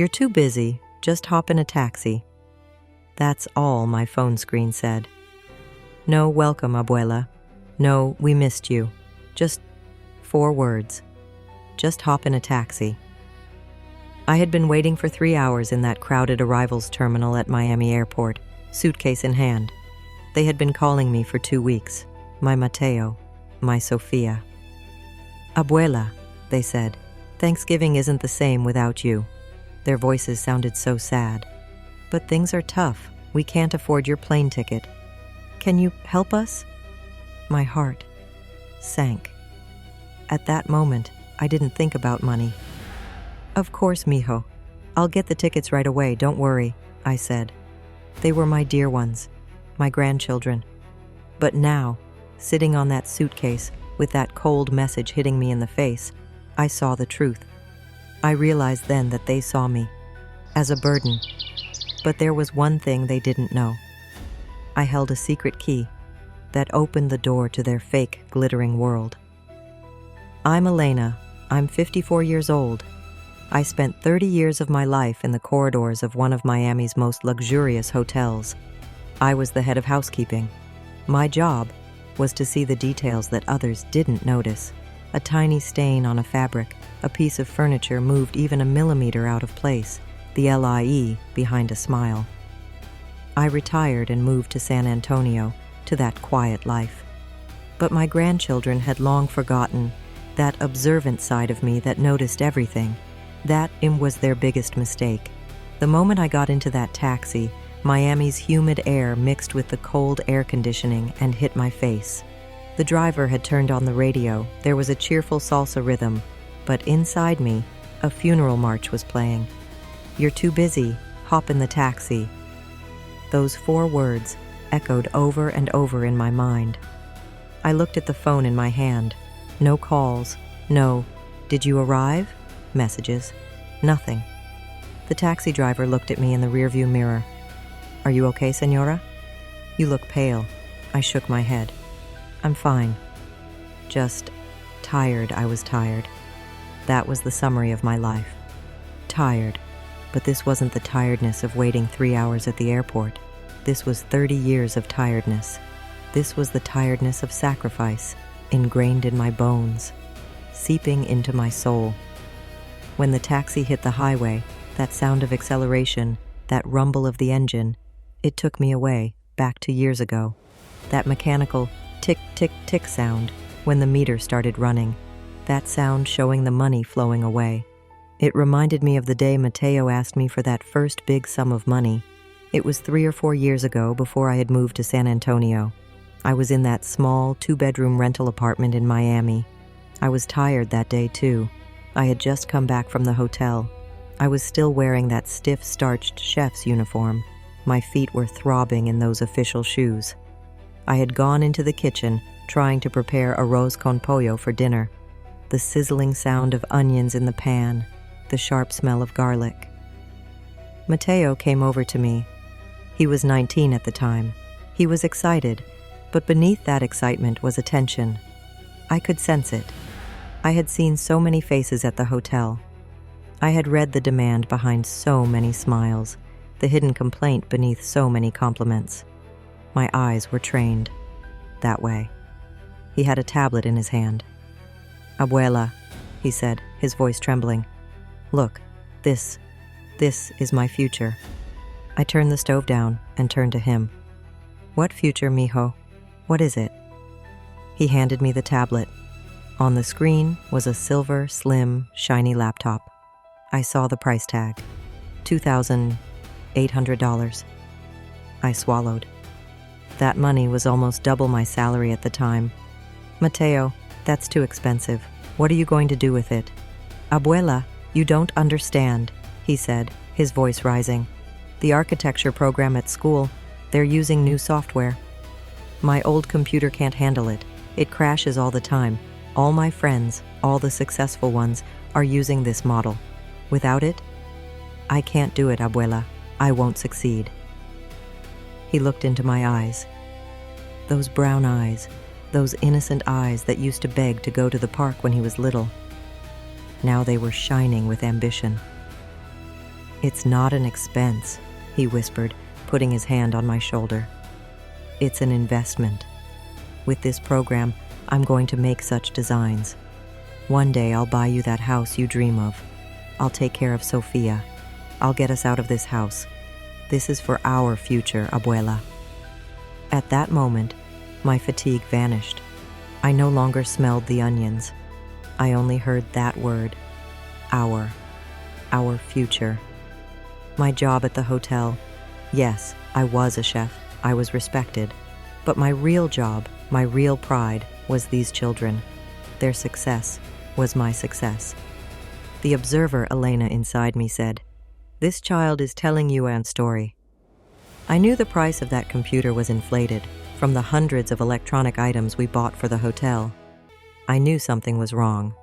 "You're too busy. Just hop in a taxi." That's all my phone screen said. No welcome, abuela. No, we missed you. Just 4 words. Just hop in a taxi. I had been waiting for 3 hours in that crowded arrivals terminal at Miami Airport, suitcase in hand. They had been calling me for 2 weeks. My Mateo, my Sofia. "Abuela," they said, "Thanksgiving isn't the same without you." Their voices sounded so sad. "But things are tough. We can't afford your plane ticket. Can you help us?" My heart sank. At that moment, I didn't think about money. "Of course, mijo. I'll get the tickets right away, don't worry," I said. They were my dear ones, my grandchildren. But now, sitting on that suitcase with that cold message hitting me in the face, I saw the truth. I realized then that they saw me as a burden. But there was one thing they didn't know. I held a secret key that opened the door to their fake, glittering world. I'm Elena. I'm 54 years old. I spent 30 years of my life in the corridors of one of Miami's most luxurious hotels. I was the head of housekeeping. My job was to see the details that others didn't notice. A tiny stain on a fabric, a piece of furniture moved even a millimeter out of place, the LIE behind a smile. I retired and moved to San Antonio, to that quiet life. But my grandchildren had long forgotten that observant side of me that noticed everything. That was their biggest mistake. The moment I got into that taxi, Miami's humid air mixed with the cold air conditioning and hit my face. The driver had turned on the radio. There was a cheerful salsa rhythm, but inside me, a funeral march was playing. "You're too busy. Hop in the taxi." Those 4 words echoed over and over in my mind. I looked at the phone in my hand. No calls. No, "Did you arrive?" messages. Nothing. The taxi driver looked at me in the rearview mirror. "Are you okay, senora? You look pale." I shook my head. "I'm fine. Just tired." I was tired. That was the summary of my life. Tired. But this wasn't the tiredness of waiting 3 hours at the airport. This was 30 years of tiredness. This was the tiredness of sacrifice, ingrained in my bones, seeping into my soul. When the taxi hit the highway, that sound of acceleration, that rumble of the engine, it took me away, back to years ago. That mechanical tick, tick, tick sound when the meter started running. That sound showing the money flowing away. It reminded me of the day Mateo asked me for that first big sum of money. It was 3 or 4 years ago, before I had moved to San Antonio. I was in that small 2-bedroom rental apartment in Miami. I was tired that day too. I had just come back from the hotel. I was still wearing that stiff, starched chef's uniform. My feet were throbbing in those official shoes. I had gone into the kitchen, trying to prepare arroz con pollo for dinner. The sizzling sound of onions in the pan, the sharp smell of garlic. Mateo came over to me. He was 19 at the time. He was excited, but beneath that excitement was a tension. I could sense it. I had seen so many faces at the hotel. I had read the demand behind so many smiles, the hidden complaint beneath so many compliments. My eyes were trained that way. He had a tablet in his hand. "Abuela," he said, his voice trembling. "Look, this is my future." I turned the stove down and turned to him. "What future, mijo? What is it?" He handed me the tablet. On the screen was a silver, slim, shiny laptop. I saw the price tag, $2,800. I swallowed. That money was almost double my salary at the time. "Mateo, that's too expensive. What are you going to do with it?" "Abuela, you don't understand," he said, his voice rising. "The architecture program at school, they're using new software. My old computer can't handle it. It crashes all the time. All my friends, all the successful ones, are using this model. Without it, I can't do it, abuela. I won't succeed." He looked into my eyes. Those brown eyes, those innocent eyes that used to beg to go to the park when he was little. Now they were shining with ambition. "It's not an expense," he whispered, putting his hand on my shoulder. "It's an investment. With this program, I'm going to make such designs. One day I'll buy you that house you dream of. I'll take care of Sofia. I'll get us out of this house. This is for our future, Abuela." At that moment, my fatigue vanished. I no longer smelled the onions. I only heard that word, our future. My job at the hotel. Yes, I was a chef. I was respected. But my real job, my real pride, was these children. Their success was my success. The observer, Elena, inside me said, "This child is telling you a story." I knew the price of that computer was inflated from the hundreds of electronic items we bought for the hotel. I knew something was wrong,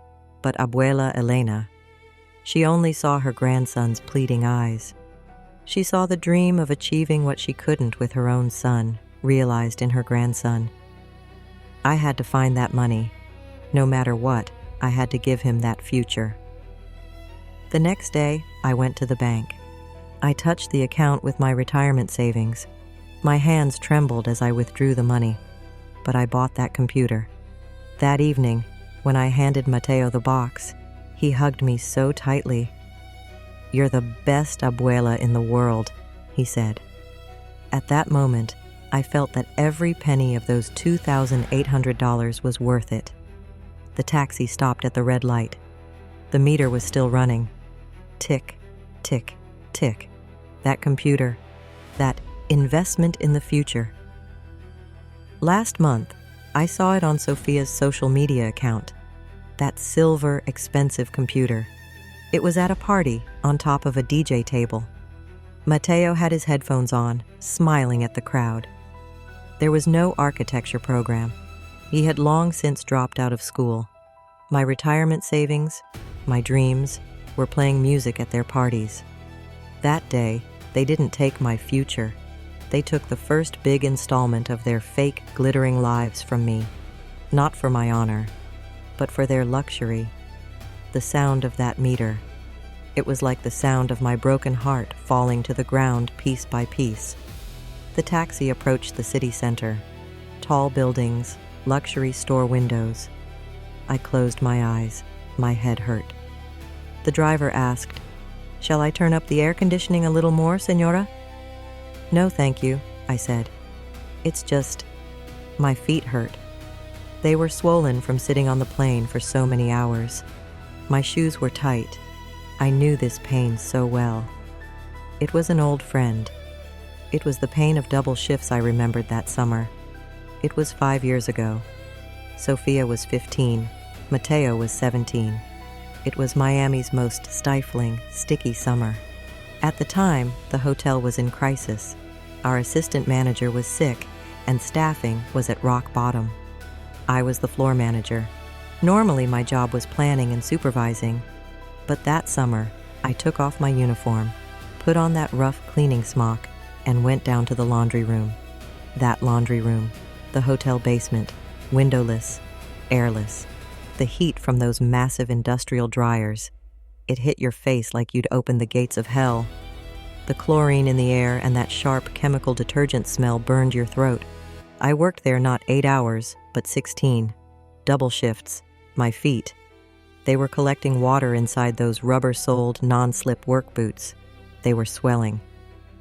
but Abuela Elena, she only saw her grandson's pleading eyes. She saw the dream of achieving what she couldn't with her own son, realized in her grandson. I had to find that money. No matter what, I had to give him that future. The next day, I went to the bank. I touched the account with my retirement savings. My hands trembled as I withdrew the money, but I bought that computer. That evening, when I handed Mateo the box, he hugged me so tightly. "You're the best abuela in the world," he said. At that moment, I felt that every penny of those $2,800 was worth it. The taxi stopped at the red light. The meter was still running. Tick, tick, tick. That computer, that investment in the future. Last month, I saw it on Sofia's social media account. That silver, expensive computer. It was at a party on top of a DJ table. Mateo had his headphones on, smiling at the crowd. There was no architecture program. He had long since dropped out of school. My retirement savings, my dreams, were playing music at their parties. That day, they didn't take my future. They took the first big installment of their fake, glittering lives from me. Not for my honor, but for their luxury. The sound of that meter. It was like the sound of my broken heart falling to the ground piece by piece. The taxi approached the city center. Tall buildings, luxury store windows. I closed my eyes. My head hurt. The driver asked, "Shall I turn up the air conditioning a little more, señora?" "No, thank you," I said. "It's just, my feet hurt." They were swollen from sitting on the plane for so many hours. My shoes were tight. I knew this pain so well. It was an old friend. It was the pain of double shifts I remembered that summer. It was 5 years ago. Sofia was 15. Mateo was 17. It was Miami's most stifling, sticky summer. At the time, the hotel was in crisis. Our assistant manager was sick, and staffing was at rock bottom. I was the floor manager. Normally, my job was planning and supervising. But that summer, I took off my uniform, put on that rough cleaning smock, and went down to the laundry room. That laundry room, the hotel basement, windowless, airless. The heat from those massive industrial dryers. It hit your face like you'd opened the gates of hell. The chlorine in the air and that sharp chemical detergent smell burned your throat. I worked there not 8 hours, but 16. Double shifts. My feet. They were collecting water inside those rubber-soled, non-slip work boots. They were swelling.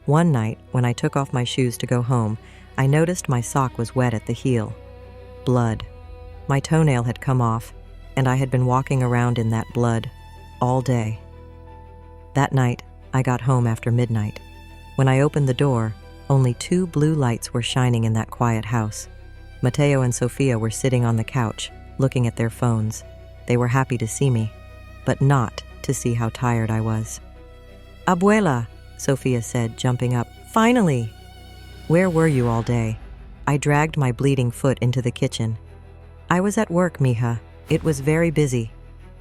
One night, when I took off my shoes to go home, I noticed my sock was wet at the heel. Blood. My toenail had come off, and I had been walking around in that blood all day. That night, I got home after midnight. When I opened the door, only 2 blue lights were shining in that quiet house. Mateo and Sofia were sitting on the couch, looking at their phones. They were happy to see me, but not to see how tired I was. "Abuela," Sofia said, jumping up. "Finally!" "Where were you all day?" I dragged my bleeding foot into the kitchen. "I was at work, mija. It was very busy."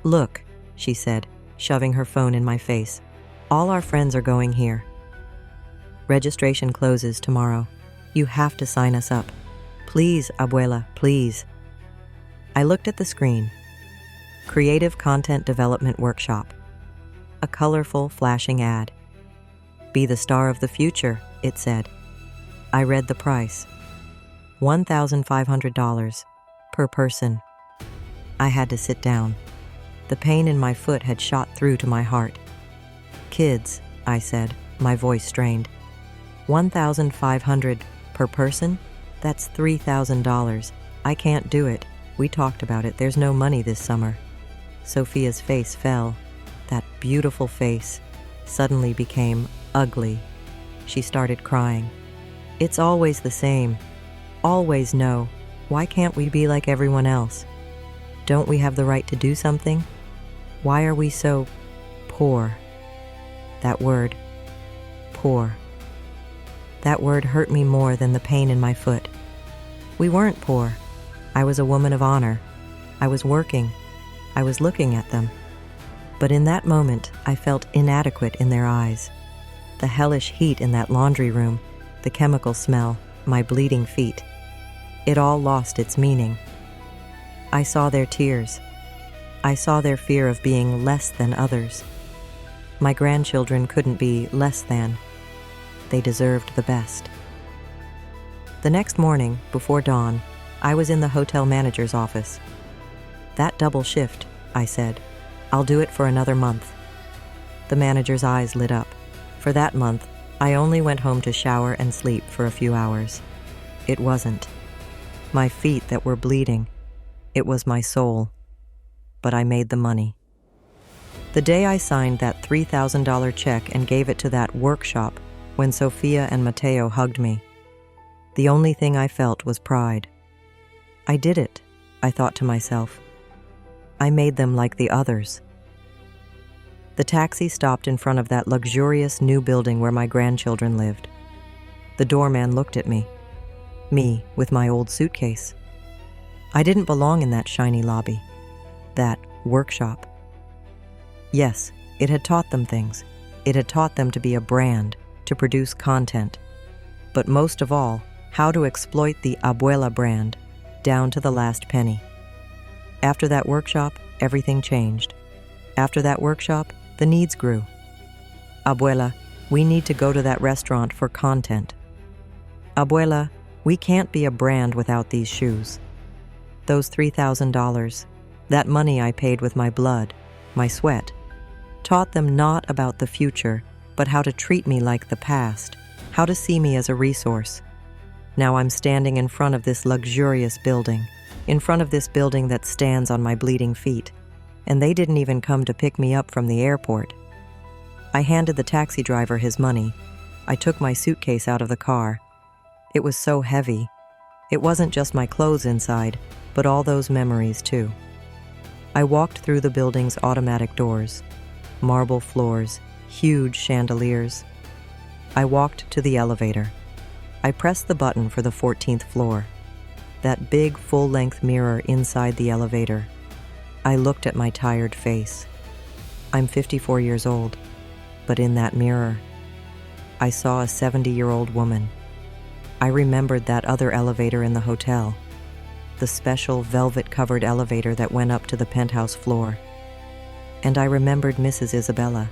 "Look," she said, shoving her phone in my face. "All our friends are going here. Registration closes tomorrow. You have to sign us up. Please, Abuela, please." I looked at the screen. Creative Content Development Workshop. A colorful, flashing ad. Be the star of the future, it said. I read the price. $1,500 per person. I had to sit down. The pain in my foot had shot through to my heart. Kids, I said, my voice strained. $1,500 per person? That's $3,000. I can't do it. We talked about it. There's no money this summer. Sophia's face fell. That beautiful face suddenly became ugly. She started crying. It's always the same. Always no. Why can't we be like everyone else? Don't we have the right to do something? Why are we so poor? That word, poor. That word hurt me more than the pain in my foot. We weren't poor. I was a woman of honor. I was working. I was looking at them. But in that moment, I felt inadequate in their eyes. The hellish heat in that laundry room, the chemical smell, my bleeding feet. It all lost its meaning. I saw their tears. I saw their fear of being less than others. My grandchildren couldn't be less than. They deserved the best. The next morning, before dawn, I was in the hotel manager's office. That double shift, I said. I'll do it for another month. The manager's eyes lit up. For that month, I only went home to shower and sleep for a few hours. It wasn't my feet that were bleeding. It was my soul. But I made the money. The day I signed that $3,000 check and gave it to that workshop, when Sophia and Matteo hugged me, the only thing I felt was pride. I did it, I thought to myself. I made them like the others. The taxi stopped in front of that luxurious new building where my grandchildren lived. The doorman looked at me with my old suitcase. I didn't belong in that shiny lobby, that workshop. Yes, it had taught them things. It had taught them to be a brand, to produce content. But most of all, how to exploit the Abuela brand down to the last penny. After that workshop, everything changed. After that workshop, the needs grew. Abuela, we need to go to that restaurant for content. Abuela, we can't be a brand without these shoes. Those $3,000, that money I paid with my blood, my sweat, taught them not about the future, but how to treat me like the past, how to see me as a resource. Now I'm standing in front of this luxurious building, in front of this building that stands on my bleeding feet, and they didn't even come to pick me up from the airport. I handed the taxi driver his money. I took my suitcase out of the car. It was so heavy. It wasn't just my clothes inside, but all those memories too. I walked through the building's automatic doors, marble floors, huge chandeliers. I walked to the elevator. I pressed the button for the 14th floor. That big full-length mirror inside the elevator. I looked at my tired face. I'm 54 years old, but in that mirror, I saw a 70-year-old woman. I remembered that other elevator in the hotel, the special velvet-covered elevator that went up to the penthouse floor. And I remembered Mrs. Isabella.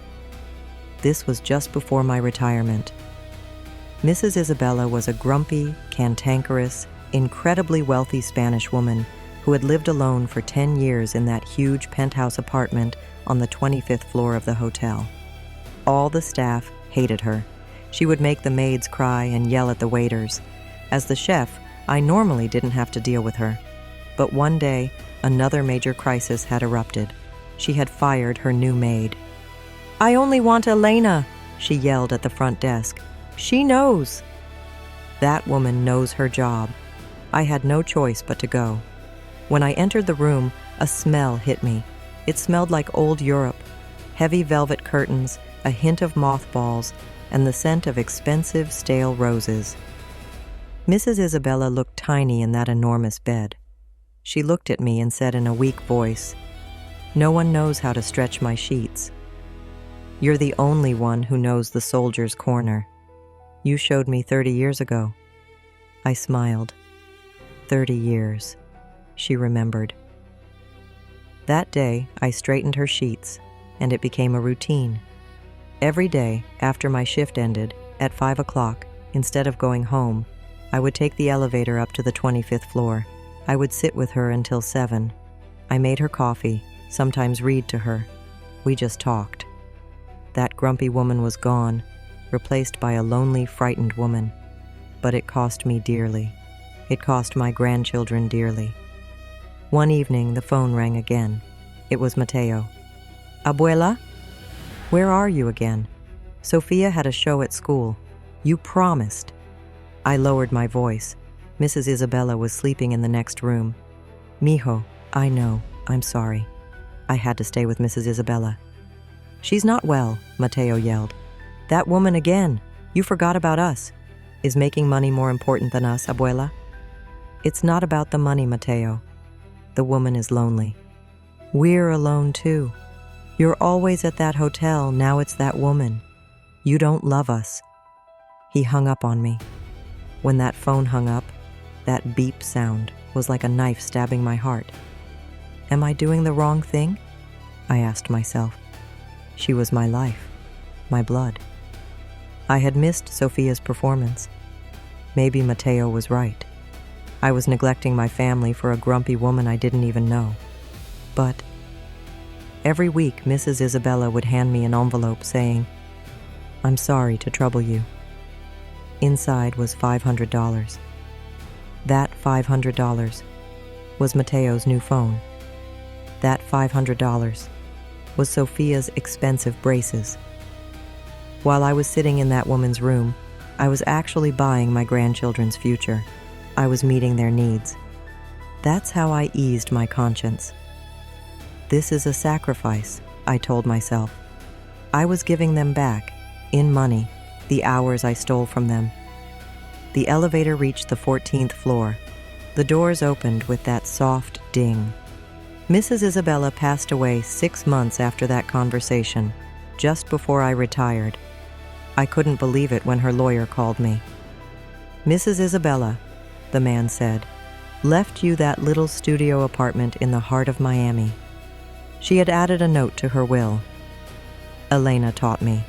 This was just before my retirement. Mrs. Isabella was a grumpy, cantankerous, incredibly wealthy Spanish woman who had lived alone for 10 years in that huge penthouse apartment on the 25th floor of the hotel. All the staff hated her. She would make the maids cry and yell at the waiters. As the chef, I normally didn't have to deal with her. But one day, another major crisis had erupted. She had fired her new maid. "I only want Elena," she yelled at the front desk. "She knows." That woman knows her job. I had no choice but to go. When I entered the room, a smell hit me. It smelled like old Europe. Heavy velvet curtains, a hint of mothballs, and the scent of expensive, stale roses. Mrs. Isabella looked tiny in that enormous bed. She looked at me and said in a weak voice, "No one knows how to stretch my sheets. You're the only one who knows the soldier's corner. You showed me 30 years ago." I smiled. 30 years, she remembered. That day, I straightened her sheets, and it became a routine. Every day, after my shift ended, at 5 o'clock, instead of going home, I would take the elevator up to the 25th floor. I would sit with her until 7. I made her coffee, sometimes read to her. We just talked. That grumpy woman was gone, replaced by a lonely, frightened woman. But it cost me dearly. It cost my grandchildren dearly. One evening, the phone rang again. It was Mateo. Abuela? Where are you again? Sophia had a show at school. You promised. I lowered my voice. Mrs. Isabella was sleeping in the next room. Mijo, I know. I'm sorry. I had to stay with Mrs. Isabella. She's not well, Mateo yelled. That woman again. You forgot about us. Is making money more important than us, Abuela? It's not about the money, Mateo. The woman is lonely. We're alone too. You're always at that hotel, now it's that woman. You don't love us. He hung up on me. When that phone hung up, that beep sound was like a knife stabbing my heart. Am I doing the wrong thing? I asked myself. She was my life, my blood. I had missed Sophia's performance. Maybe Mateo was right. I was neglecting my family for a grumpy woman I didn't even know. But every week, Mrs. Isabella would hand me an envelope saying, I'm sorry to trouble you. Inside was $500. That $500 was Mateo's new phone. That $500 was Sophia's expensive braces. While I was sitting in that woman's room, I was actually buying my grandchildren's future. I was meeting their needs. That's how I eased my conscience. This is a sacrifice, I told myself. I was giving them back, in money, the hours I stole from them. The elevator reached the 14th floor. The doors opened with that soft ding. Mrs. Isabella passed away 6 months after that conversation, just before I retired. I couldn't believe it when her lawyer called me. Mrs. Isabella, the man said, left you that little studio apartment in the heart of Miami. She had added a note to her will. Elena taught me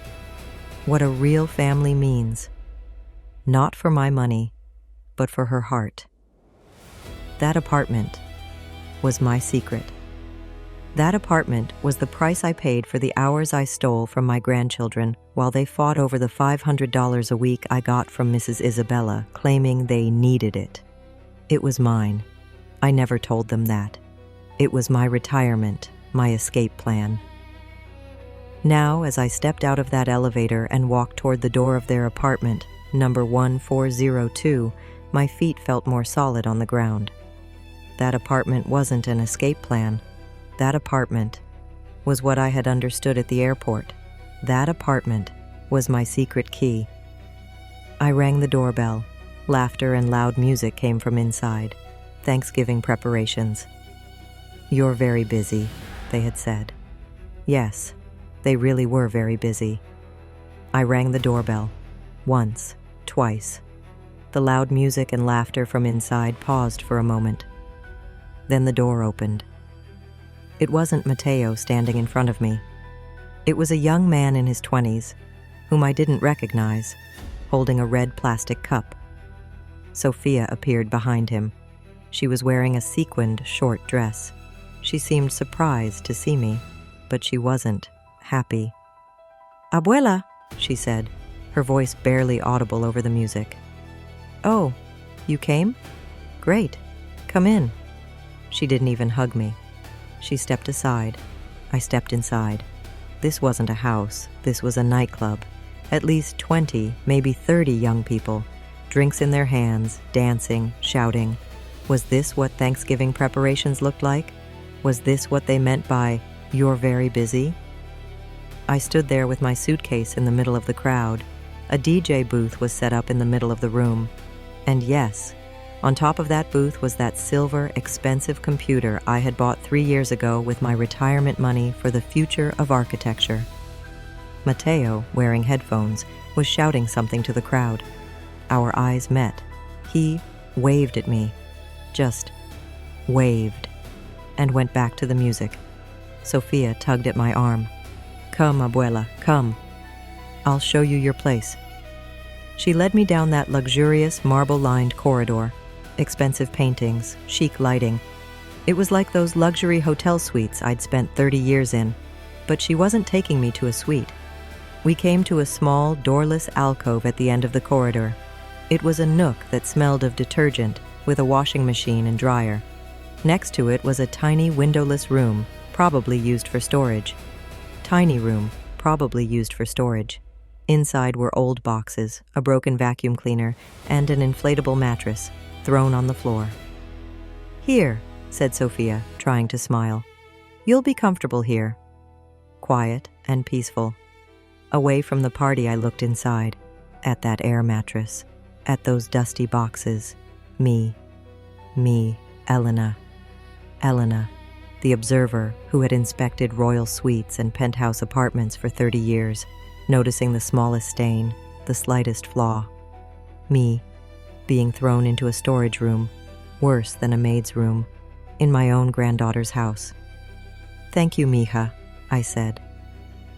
what a real family means. Not for my money, but for her heart. That apartment was my secret. That apartment was the price I paid for the hours I stole from my grandchildren while they fought over the $500 a week I got from Mrs. Isabella, claiming they needed it. It was mine. I never told them that. It was my retirement, my escape plan. Now, as I stepped out of that elevator and walked toward the door of their apartment, number 1402, my feet felt more solid on the ground. That apartment wasn't an escape plan. That apartment was what I had understood at the airport. That apartment was my secret key. I rang the doorbell. Laughter and loud music came from inside. Thanksgiving preparations. You're very busy, they had said. Yes, they really were very busy. I rang the doorbell. Once, twice. The loud music and laughter from inside paused for a moment. Then the door opened. It wasn't Mateo standing in front of me. It was a young man in his 20s, whom I didn't recognize, holding a red plastic cup. Sophia appeared behind him. She was wearing a sequined short dress. She seemed surprised to see me, but she wasn't happy. Abuela, she said, her voice barely audible over the music. Oh, you came? Great. Come in. She didn't even hug me. She stepped aside. I stepped inside. This wasn't a house. This was a nightclub. At least 20, maybe 30 young people. Drinks in their hands, dancing, shouting. Was this what Thanksgiving preparations looked like? Was this what they meant by, "You're very busy"? I stood there with my suitcase in the middle of the crowd. A DJ booth was set up in the middle of the room. And yes, on top of that booth was that silver, expensive computer I had bought 3 years ago with my retirement money for the future of architecture. Mateo, wearing headphones, was shouting something to the crowd. Our eyes met. He waved at me. Just waved. And went back to the music. Sophia tugged at my arm. Come, Abuela, come. I'll show you your place." She led me down that luxurious, marble-lined corridor. Expensive paintings, chic lighting. It was like those luxury hotel suites I'd spent 30 years in. But she wasn't taking me to a suite. We came to a small, doorless alcove at the end of the corridor. It was a nook that smelled of detergent, with a washing machine and dryer. Next to it was a tiny windowless room, probably used for storage. Tiny room, probably used for storage. Inside were old boxes, a broken vacuum cleaner, and an inflatable mattress, thrown on the floor. "Here," said Sophia, trying to smile. "You'll be comfortable here." Quiet and peaceful. Away from the party, I looked inside, at that air mattress, at those dusty boxes. Me, Elena, the observer who had inspected royal suites and penthouse apartments for 30 years, noticing the smallest stain, the slightest flaw. Me, being thrown into a storage room, worse than a maid's room, in my own granddaughter's house. "Thank you, mija," I said.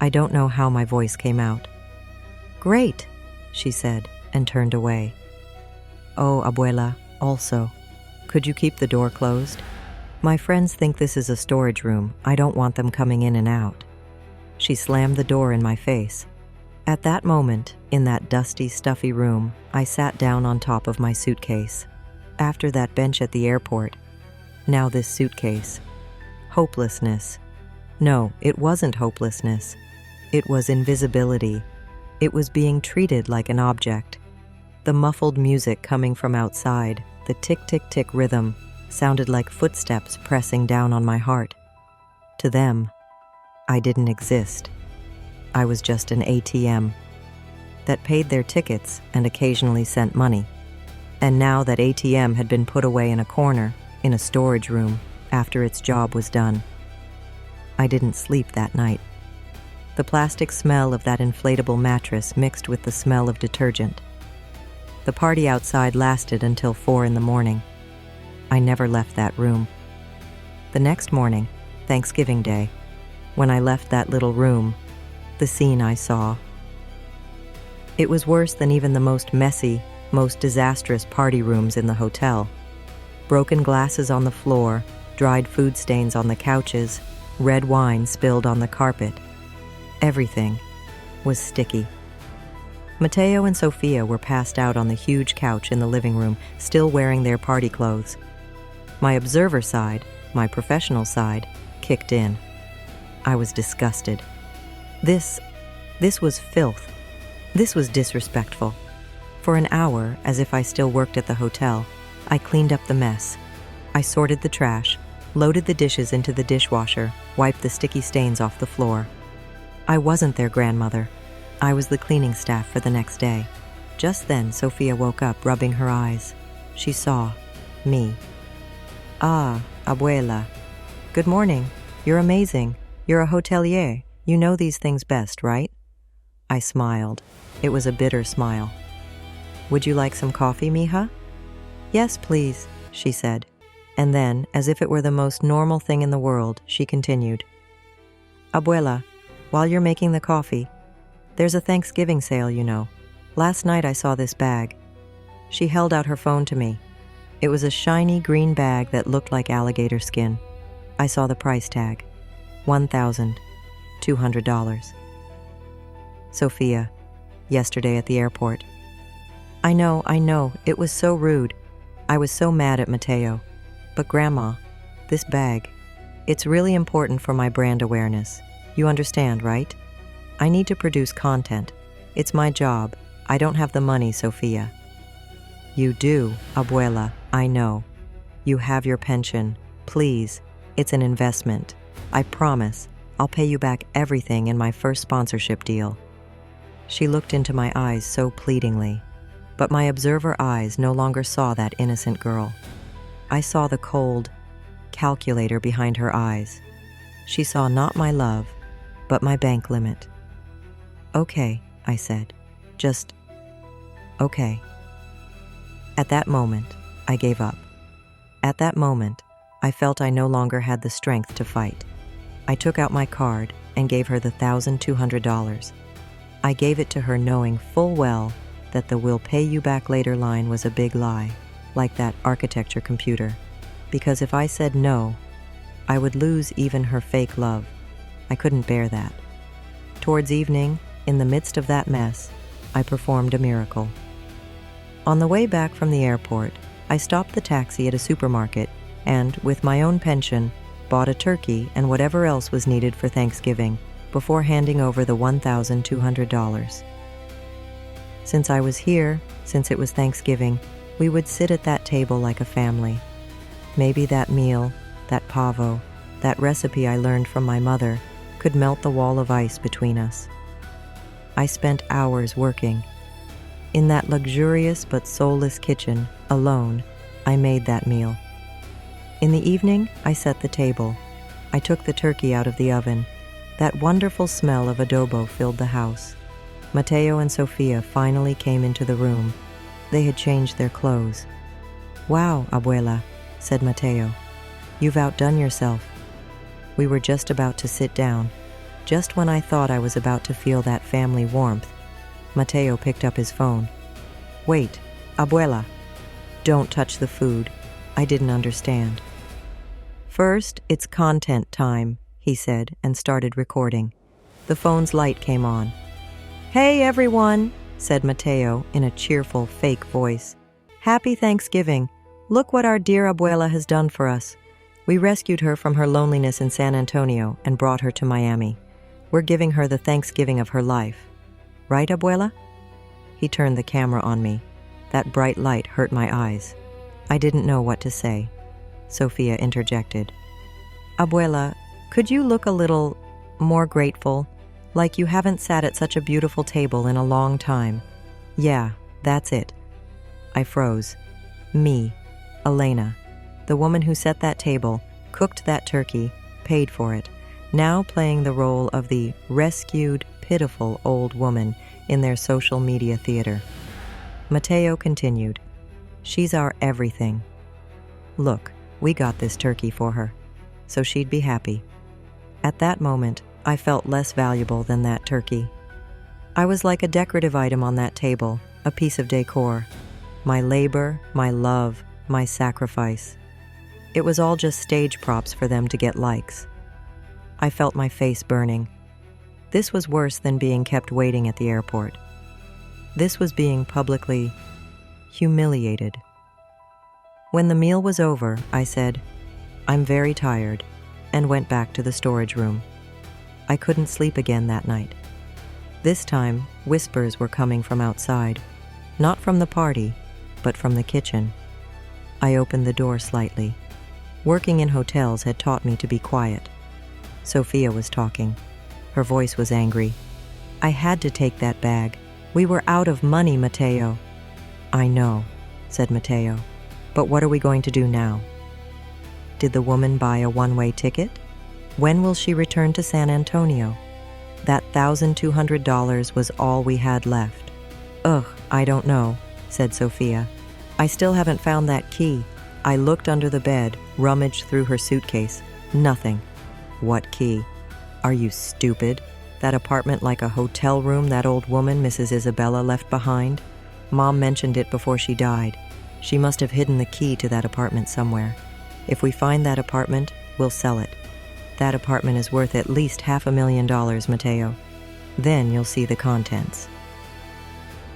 I don't know how my voice came out. "Great," she said, and turned away. "Oh, abuela, also, could you keep the door closed? My friends think this is a storage room. I don't want them coming in and out." She slammed the door in my face. At that moment, in that dusty, stuffy room, I sat down on top of my suitcase. After that bench at the airport, now this suitcase. Hopelessness. No, it wasn't hopelessness. It was invisibility. It was being treated like an object. The muffled music coming from outside, the tick-tick-tick rhythm, sounded like footsteps pressing down on my heart. To them, I didn't exist. I was just an ATM that paid their tickets and occasionally sent money. And now that ATM had been put away in a corner, in a storage room, after its job was done. I didn't sleep that night. The plastic smell of that inflatable mattress mixed with the smell of detergent. The party outside lasted until 4 in the morning. I never left that room. The next morning, Thanksgiving Day, when I left that little room, the scene I saw. It was worse than even the most messy, most disastrous party rooms in the hotel. Broken glasses on the floor, dried food stains on the couches, red wine spilled on the carpet. Everything was sticky. Mateo and Sophia were passed out on the huge couch in the living room, still wearing their party clothes. My observer side, my professional side, kicked in. I was disgusted. This was filth. This was disrespectful. For an hour, as if I still worked at the hotel, I cleaned up the mess. I sorted the trash, loaded the dishes into the dishwasher, wiped the sticky stains off the floor. I wasn't their grandmother. I was the cleaning staff for the next day. Just then, Sophia woke up, rubbing her eyes. She saw me. "Ah, abuela. Good morning. You're amazing. You're a hotelier. You know these things best, right?" I smiled. It was a bitter smile. "Would you like some coffee, mija?" "Yes, please," she said. And then, as if it were the most normal thing in the world, she continued. "Abuela, while you're making the coffee, there's a Thanksgiving sale, you know. Last night I saw this bag." She held out her phone to me. It was a shiny green bag that looked like alligator skin. I saw the price tag. $1,200. "Sophia, yesterday at the airport." I know, it was so rude. I was so mad at Mateo. But Grandma, this bag, it's really important for my brand awareness. You understand, right? I need to produce content. It's my job. I don't have the money, Sophia." "You do, abuela, I know. You have your pension. Please, it's an investment. I promise, I'll pay you back everything in my first sponsorship deal." She looked into my eyes so pleadingly, but my observer eyes no longer saw that innocent girl. I saw the cold calculator behind her eyes. She saw not my love, but my bank limit. "Okay," I said. "Just okay." At that moment, I gave up. At that moment, I felt I no longer had the strength to fight. I took out my card and gave her the $1,200. I gave it to her knowing full well that the "we'll pay you back later" line was a big lie, like that architecture computer. Because if I said no, I would lose even her fake love. I couldn't bear that. Towards evening, in the midst of that mess, I performed a miracle. On the way back from the airport, I stopped the taxi at a supermarket and, with my own pension, bought a turkey and whatever else was needed for Thanksgiving before handing over the $1,200. Since I was here, since it was Thanksgiving, we would sit at that table like a family. Maybe that meal, that pavo, that recipe I learned from my mother could melt the wall of ice between us. I spent hours working. In that luxurious but soulless kitchen, alone, I made that meal. In the evening, I set the table. I took the turkey out of the oven. That wonderful smell of adobo filled the house. Mateo and Sofia finally came into the room. They had changed their clothes. "Wow, Abuela," said Mateo. "You've outdone yourself." We were just about to sit down. Just when I thought I was about to feel that family warmth, Mateo picked up his phone. "Wait, Abuela. Don't touch the food." I didn't understand. "First, it's content time," he said, and started recording. The phone's light came on. "Hey, everyone," said Mateo in a cheerful, fake voice. "Happy Thanksgiving. Look what our dear Abuela has done for us. We rescued her from her loneliness in San Antonio and brought her to Miami. We're giving her the Thanksgiving of her life. Right, Abuela?" He turned the camera on me. That bright light hurt my eyes. I didn't know what to say. Sofia interjected. "Abuela, could you look a little more grateful? Like you haven't sat at such a beautiful table in a long time." "Yeah, that's it." I froze. Me, Elena, the woman who set that table, cooked that turkey, paid for it, now playing the role of the rescued, pitiful old woman in their social media theater. Mateo continued. "She's our everything. Look, we got this turkey for her, so she'd be happy." At that moment, I felt less valuable than that turkey. I was like a decorative item on that table, a piece of decor. My labor, my love, my sacrifice. It was all just stage props for them to get likes. I felt my face burning. This was worse than being kept waiting at the airport. This was being publicly humiliated. When the meal was over, I said, "I'm very tired," and went back to the storage room. I couldn't sleep again that night. This time, whispers were coming from outside, not from the party, but from the kitchen. I opened the door slightly. Working in hotels had taught me to be quiet. Sofia was talking. Her voice was angry. "I had to take that bag. We were out of money, Mateo." "I know," said Mateo. "But what are we going to do now?" Did the woman buy a one-way ticket? When will she return to San Antonio? That $1,200 was all we had left. "Ugh, I don't know," said Sofia. "I still haven't found that key." I looked under the bed, rummaged through her suitcase. Nothing. "What key? Are you stupid? That apartment like a hotel room that old woman, Mrs. Isabella, left behind? Mom mentioned it before she died. She must have hidden the key to that apartment somewhere. If we find that apartment, we'll sell it. That apartment is worth at least $500,000, Mateo. Then you'll see the contents."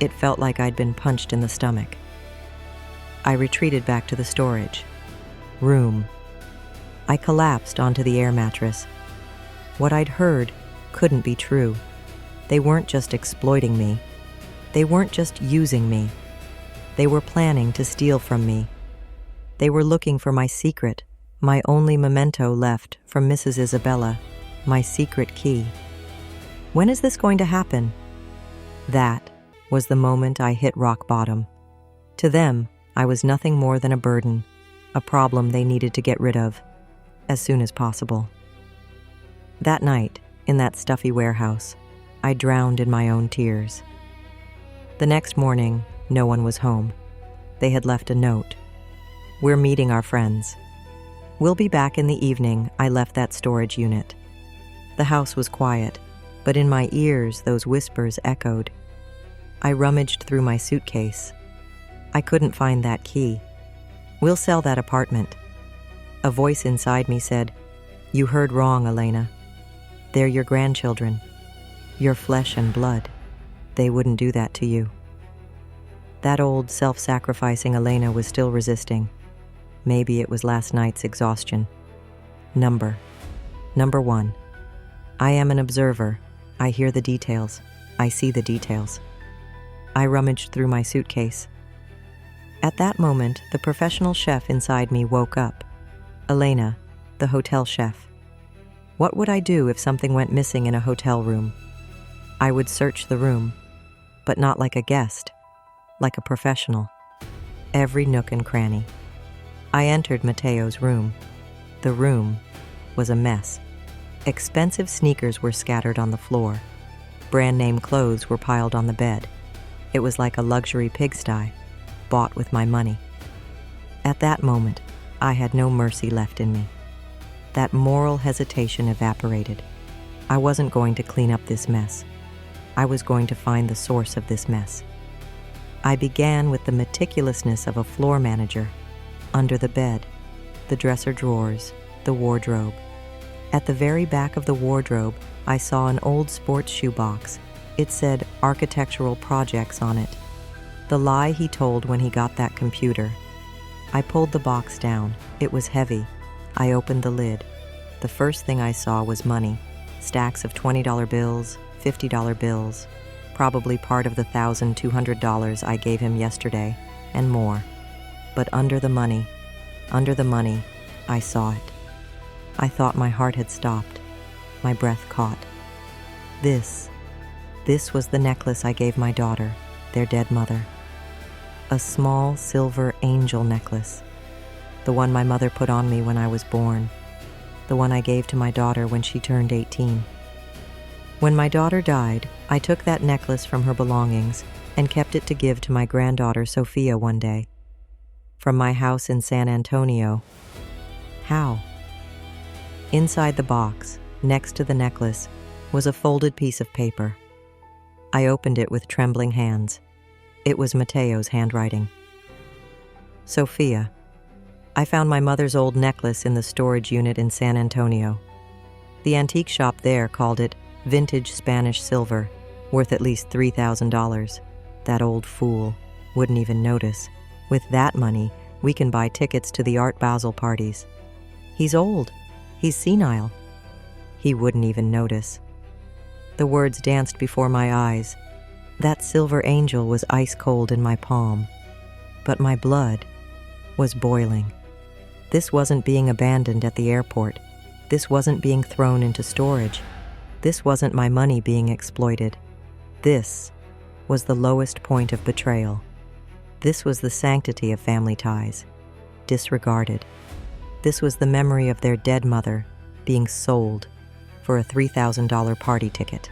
It felt like I'd been punched in the stomach. I retreated back to the storage room. I collapsed onto the air mattress. What I'd heard couldn't be true. They weren't just exploiting me. They weren't just using me. They were planning to steal from me. They were looking for my secret, my only memento left from Mrs. Isabella, my secret key. When is this going to happen? That was the moment I hit rock bottom. To them, I was nothing more than a burden, a problem they needed to get rid of, as soon as possible. That night, in that stuffy warehouse, I drowned in my own tears. The next morning, no one was home. They had left a note. "We're meeting our friends. We'll be back in the evening." I left that storage unit. The house was quiet. but in my ears those whispers echoed. I rummaged through my suitcase. I couldn't find that key. "We'll sell that apartment." A voice inside me said, "You heard wrong, Elena. They're your grandchildren. Your flesh and blood. They wouldn't do that to you." That old, self-sacrificing Elena was still resisting. Maybe it was last night's exhaustion. Number 1. I am an observer. I hear the details. I see the details. I rummaged through my suitcase. At that moment, the professional chef inside me woke up. Elena, the hotel chef. What would I do if something went missing in a hotel room? I would search the room, but not like a guest, like a professional. Every nook and cranny. I entered Mateo's room. The room was a mess. Expensive sneakers were scattered on the floor. Brand-name clothes were piled on the bed. It was like a luxury pigsty, bought with my money. At that moment, I had no mercy left in me. That moral hesitation evaporated. I wasn't going to clean up this mess. I was going to find the source of this mess. I began with the meticulousness of a floor manager. Under the bed, the dresser drawers, the wardrobe. At the very back of the wardrobe, I saw an old sports shoe box. It said architectural projects on it. The lie he told when he got that computer. I pulled the box down. It was heavy. I opened the lid. The first thing I saw was money. Stacks of $20 bills, $50 bills, probably part of the $1,200 I gave him yesterday, and more. But under the money, I saw it. I thought my heart had stopped. My breath caught. This was the necklace I gave my daughter, their dead mother. A small silver angel necklace. The one my mother put on me when I was born. The one I gave to my daughter when she turned 18. When my daughter died, I took that necklace from her belongings and kept it to give to my granddaughter Sophia one day. From my house in San Antonio. How? Inside the box, next to the necklace, was a folded piece of paper. I opened it with trembling hands. It was Mateo's handwriting. Sophia. I found my mother's old necklace in the storage unit in San Antonio. The antique shop there called it vintage Spanish silver, worth at least $3,000. That old fool wouldn't even notice. With that money, we can buy tickets to the Art Basel parties. He's old. He's senile. He wouldn't even notice. The words danced before my eyes. That silver angel was ice cold in my palm. But my blood was boiling. This wasn't being abandoned at the airport. This wasn't being thrown into storage. This wasn't my money being exploited. This was the lowest point of betrayal. This was the sanctity of family ties, disregarded. This was the memory of their dead mother being sold for a $3,000 party ticket.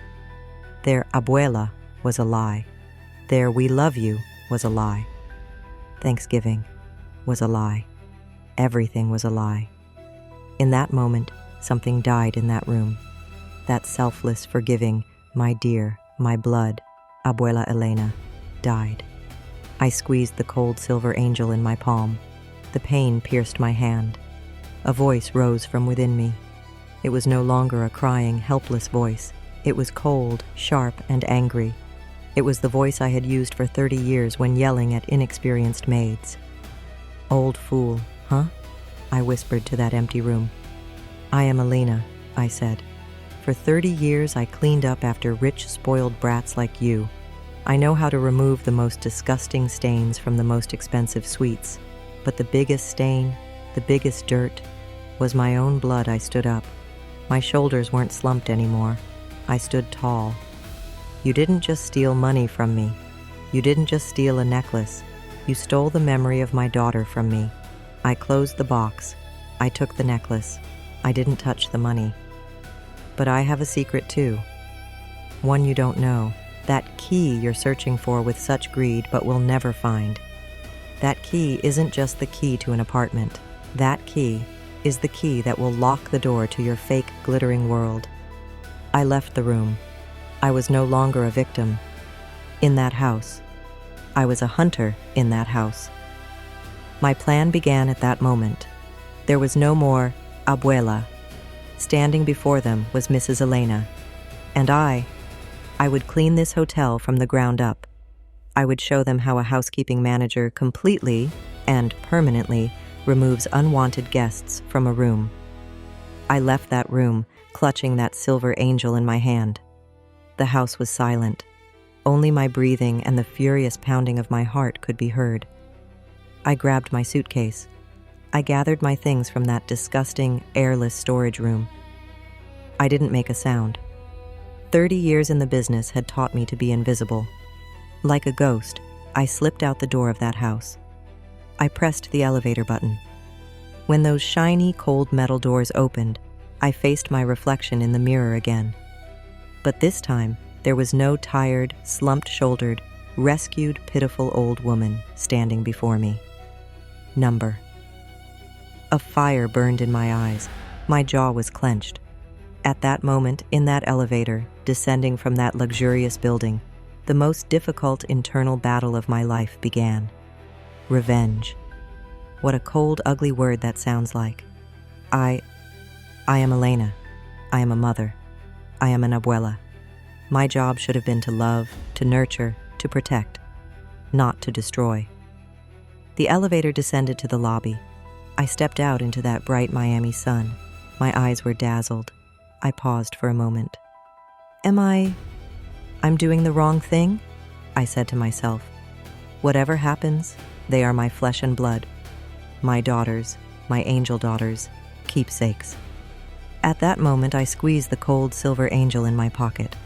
Their abuela was a lie. Their "we love you" was a lie. Thanksgiving was a lie. Everything was a lie. In that moment, something died in that room. That selfless, forgiving, my dear, my blood, Abuela Elena, died. I squeezed the cold silver angel in my palm. The pain pierced my hand. A voice rose from within me. It was no longer a crying, helpless voice. It was cold, sharp, and angry. It was the voice I had used for 30 years when yelling at inexperienced maids. "Old fool, huh?" I whispered to that empty room. "I am Elena," I said. "For 30 years I cleaned up after rich, spoiled brats like you. I know how to remove the most disgusting stains from the most expensive sweets. But the biggest stain, the biggest dirt, was my own blood." I stood up. My shoulders weren't slumped anymore. I stood tall. "You didn't just steal money from me. You didn't just steal a necklace. You stole the memory of my daughter from me. I closed the box. I took the necklace. I didn't touch the money. But I have a secret too. One you don't know. That key you're searching for with such greed but will never find. That key isn't just the key to an apartment. That key is the key that will lock the door to your fake, glittering world." I left the room. I was no longer a victim. In that house, I was a hunter in that house. My plan began at that moment. There was no more abuela. Standing before them was Mrs. Elena. And I would clean this hotel from the ground up. I would show them how a housekeeping manager completely and permanently removes unwanted guests from a room. I left that room, clutching that silver angel in my hand. The house was silent. Only my breathing and the furious pounding of my heart could be heard. I grabbed my suitcase. I gathered my things from that disgusting, airless storage room. I didn't make a sound. 30 years in the business had taught me to be invisible. Like a ghost, I slipped out the door of that house. I pressed the elevator button. When those shiny, cold metal doors opened, I faced my reflection in the mirror again. But this time, there was no tired, slumped-shouldered, rescued, pitiful old woman standing before me. Number. A fire burned in my eyes. My jaw was clenched. At that moment, in that elevator, descending from that luxurious building, the most difficult internal battle of my life began. Revenge. What a cold, ugly word that sounds like. I am Elena. I am a mother. I am an abuela. My job should have been to love, to nurture, to protect, not to destroy. The elevator descended to the lobby. I stepped out into that bright Miami sun. My eyes were dazzled. I paused for a moment. I'm doing the wrong thing? I said to myself. Whatever happens, they are my flesh and blood. My daughters, my angel daughters, keepsakes. At that moment, I squeezed the cold silver angel in my pocket.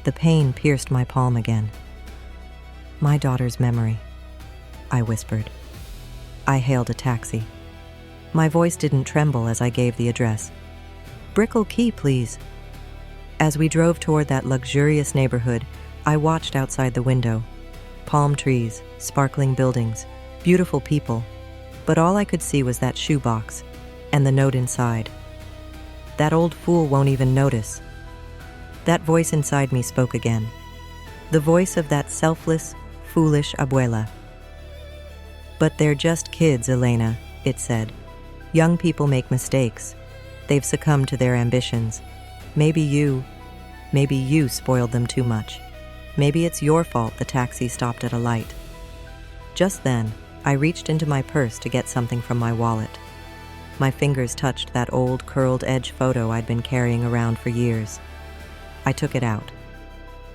The pain pierced my palm again. My daughter's memory, I whispered. I hailed a taxi. My voice didn't tremble as I gave the address. Brickell Key, please. As we drove toward that luxurious neighborhood, I watched outside the window. Palm trees, sparkling buildings, beautiful people. But all I could see was that shoebox and the note inside. That old fool won't even notice. That voice inside me spoke again. The voice of that selfless, foolish abuela. But they're just kids, Elena, it said. Young people make mistakes. They've succumbed to their ambitions. Maybe you spoiled them too much. Maybe it's your fault the taxi stopped at a light. Just then, I reached into my purse to get something from my wallet. My fingers touched that old curled edge photo I'd been carrying around for years. I took it out.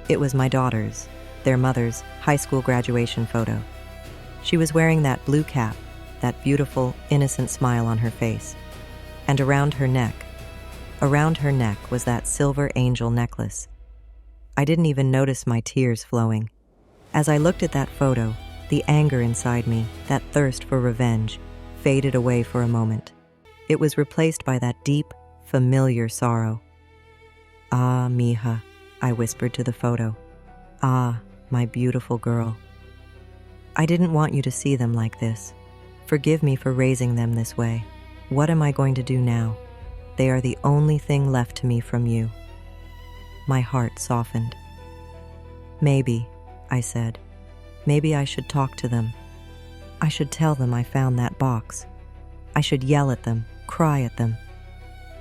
It was my daughter's, their mother's, high school graduation photo. She was wearing that blue cap, that beautiful, innocent smile on her face. And around her neck was that silver angel necklace. I didn't even notice my tears flowing. As I looked at that photo, the anger inside me, that thirst for revenge, faded away for a moment. It was replaced by that deep, familiar sorrow. Ah, mija, I whispered to the photo. Ah, my beautiful girl. I didn't want you to see them like this. Forgive me for raising them this way. What am I going to do now? They are the only thing left to me from you. My heart softened. Maybe, I said, maybe I should talk to them. I should tell them I found that box. I should yell at them, cry at them.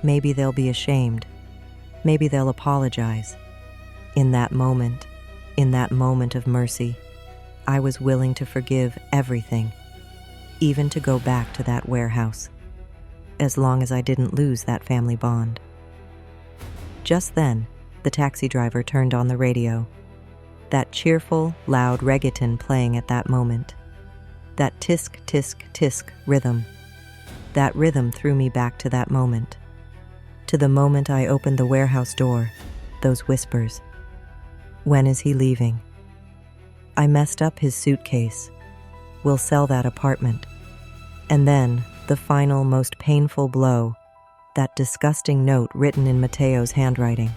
Maybe they'll be ashamed. Maybe they'll apologize. In that moment of mercy, I was willing to forgive everything, even to go back to that warehouse, as long as I didn't lose that family bond. Just then, the taxi driver turned on the radio. That cheerful, loud reggaeton playing at that moment. That tisk, tisk, tisk rhythm. That rhythm threw me back to that moment. To the moment I opened the warehouse door, those whispers. When is he leaving? I messed up his suitcase. We'll sell that apartment. And then, the final, most painful blow, that disgusting note written in Mateo's handwriting.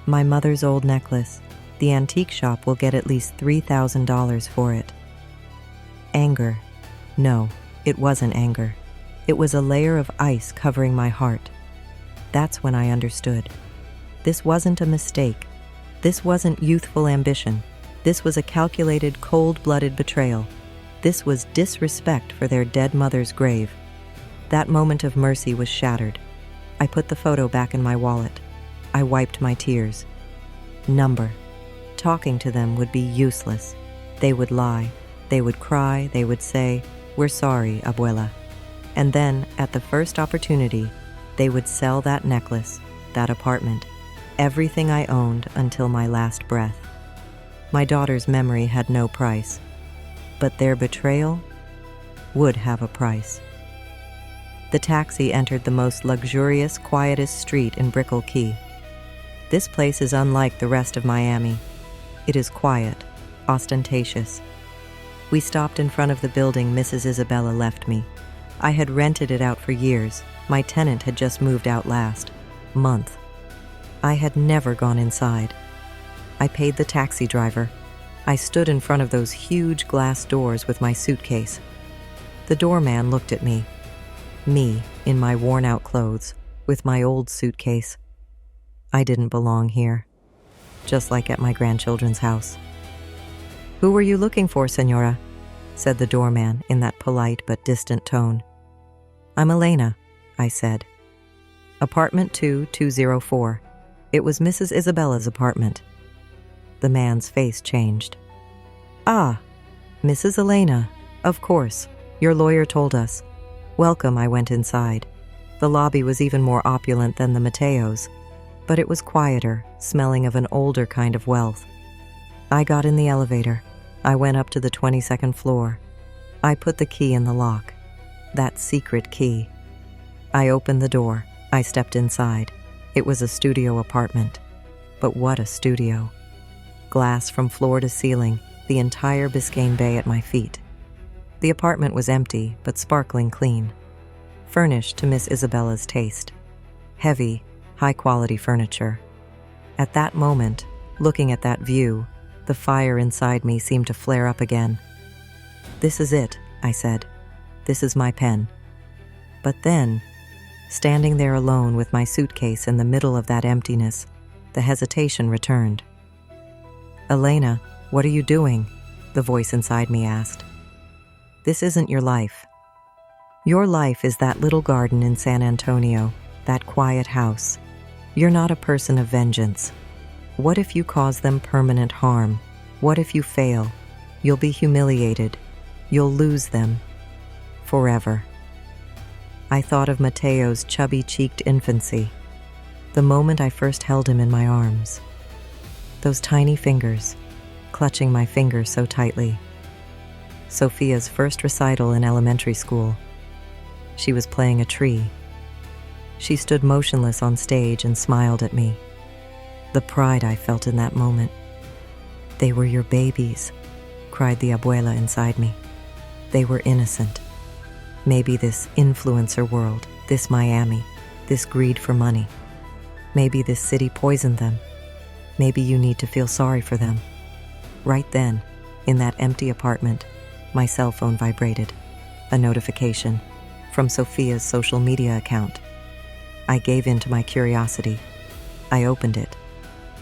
My mother's old necklace. The antique shop will get at least $3,000 for it. Anger. No, it wasn't anger. It was a layer of ice covering my heart. That's when I understood. This wasn't a mistake. This wasn't youthful ambition. This was a calculated, cold-blooded betrayal. This was disrespect for their dead mother's grave. That moment of mercy was shattered. I put the photo back in my wallet. I wiped my tears. Number. Talking to them would be useless. They would lie. They would cry. They would say, "We're sorry, abuela." And then, at the first opportunity, they would sell that necklace, that apartment, everything I owned until my last breath. My daughter's memory had no price, but their betrayal would have a price. The taxi entered the most luxurious, quietest street in Brickell Key. This place is unlike the rest of Miami. It is quiet, ostentatious. We stopped in front of the building Mrs. Isabella left me. I had rented it out for years. My tenant had just moved out last month. I had never gone inside. I paid the taxi driver. I stood in front of those huge glass doors with my suitcase. The doorman looked at me in my worn-out clothes, with my old suitcase. I didn't belong here, just like at my grandchildren's house. "Who were you looking for, senora?" said the doorman in that polite but distant tone. "I'm Elena," I said. "Apartment 2204. It was Mrs. Isabella's apartment." The man's face changed. "Ah, Mrs. Elena, of course. Your lawyer told us. Welcome," I went inside. The lobby was even more opulent than the Mateos, but it was quieter, smelling of an older kind of wealth. I got in the elevator. I went up to the 22nd floor. I put the key in the lock. That secret key. I opened the door. I stepped inside. It was a studio apartment. But what a studio. Glass from floor to ceiling, the entire Biscayne Bay at my feet. The apartment was empty, but sparkling clean. Furnished to Miss Isabella's taste. Heavy, high-quality furniture. At that moment, looking at that view, the fire inside me seemed to flare up again. "This is it," I said. "This is my pen." But then, standing there alone with my suitcase in the middle of that emptiness, the hesitation returned. "Elena, what are you doing?" the voice inside me asked. "This isn't your life. Your life is that little garden in San Antonio, that quiet house. You're not a person of vengeance. What if you cause them permanent harm? What if you fail? You'll be humiliated. You'll lose them. Forever." I thought of Mateo's chubby-cheeked infancy, the moment I first held him in my arms. Those tiny fingers, clutching my fingers so tightly. Sophia's first recital in elementary school. She was playing a tree. She stood motionless on stage and smiled at me. The pride I felt in that moment. "They were your babies," cried the abuela inside me. "They were innocent. Maybe this influencer world, this Miami, this greed for money. Maybe this city poisoned them. Maybe you need to feel sorry for them." Right then, in that empty apartment, my cell phone vibrated. A notification from Sophia's social media account. I gave in to my curiosity. I opened it.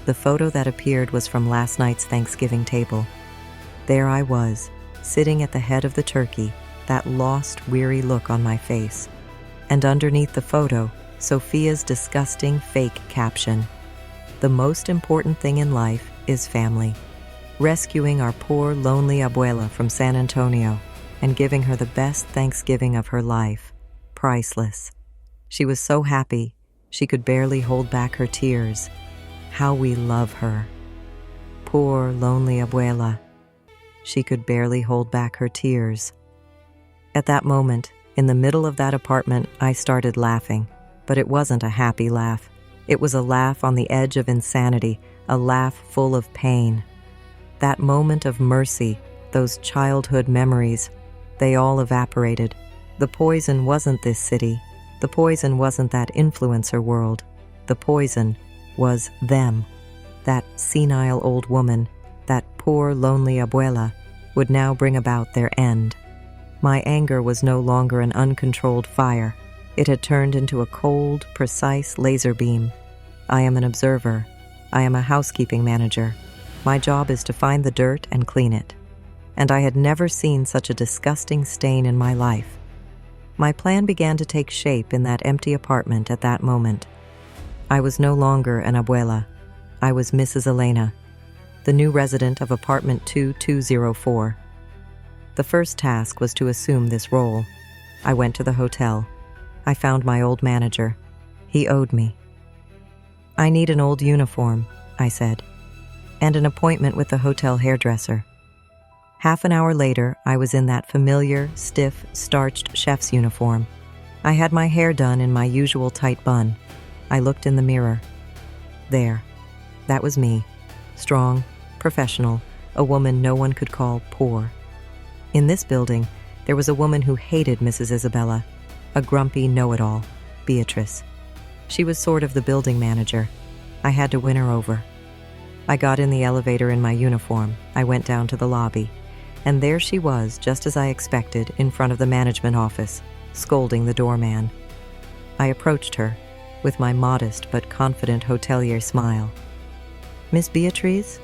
The photo that appeared was from last night's Thanksgiving table. There I was, sitting at the head of the turkey, that lost, weary look on my face. And underneath the photo, Sophia's disgusting fake caption. "The most important thing in life is family." Rescuing our poor, lonely abuela from San Antonio and giving her the best Thanksgiving of her life. Priceless. She was so happy, she could barely hold back her tears. How we love her. Poor, lonely abuela. She could barely hold back her tears. At that moment, in the middle of that apartment, I started laughing, but it wasn't a happy laugh. It was a laugh on the edge of insanity, a laugh full of pain. That moment of mercy, those childhood memories, they all evaporated. The poison wasn't this city. The poison wasn't that influencer world. The poison was them. That senile old woman, that poor lonely abuela, would now bring about their end. My anger was no longer an uncontrolled fire. It had turned into a cold, precise laser beam. I am an observer, I am a housekeeping manager. My job is to find the dirt and clean it. And I had never seen such a disgusting stain in my life. My plan began to take shape in that empty apartment at that moment. I was no longer an abuela. I was Mrs. Elena, the new resident of apartment 2204. The first task was to assume this role. I went to the hotel. I found my old manager. He owed me. "I need an old uniform," I said, "and an appointment with the hotel hairdresser." Half an hour later, I was in that familiar, stiff, starched chef's uniform. I had my hair done in my usual tight bun. I looked in the mirror. There. That was me. Strong, professional, a woman no one could call poor. In this building, there was a woman who hated Mrs. Isabella, a grumpy know-it-all, Beatrice. She was sort of the building manager. I had to win her over. I got in the elevator in my uniform. I went down to the lobby. And there she was, just as I expected, in front of the management office, scolding the doorman. I approached her, with my modest but confident hotelier smile. "Miss Beatrice?"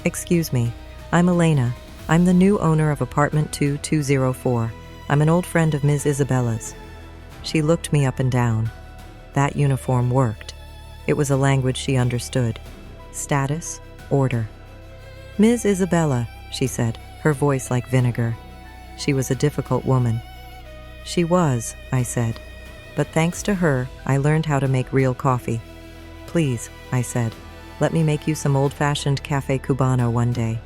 "Excuse me, I'm Elena. I'm the new owner of apartment 2204. I'm an old friend of Ms. Isabella's." She looked me up and down. That uniform worked. It was a language she understood. Status, order. "Ms. Isabella," she said, her voice like vinegar. She was a difficult woman. "She was," I said. "But thanks to her, I learned how to make real coffee. Please," I said, "let me make you some old-fashioned Café Cubano one day.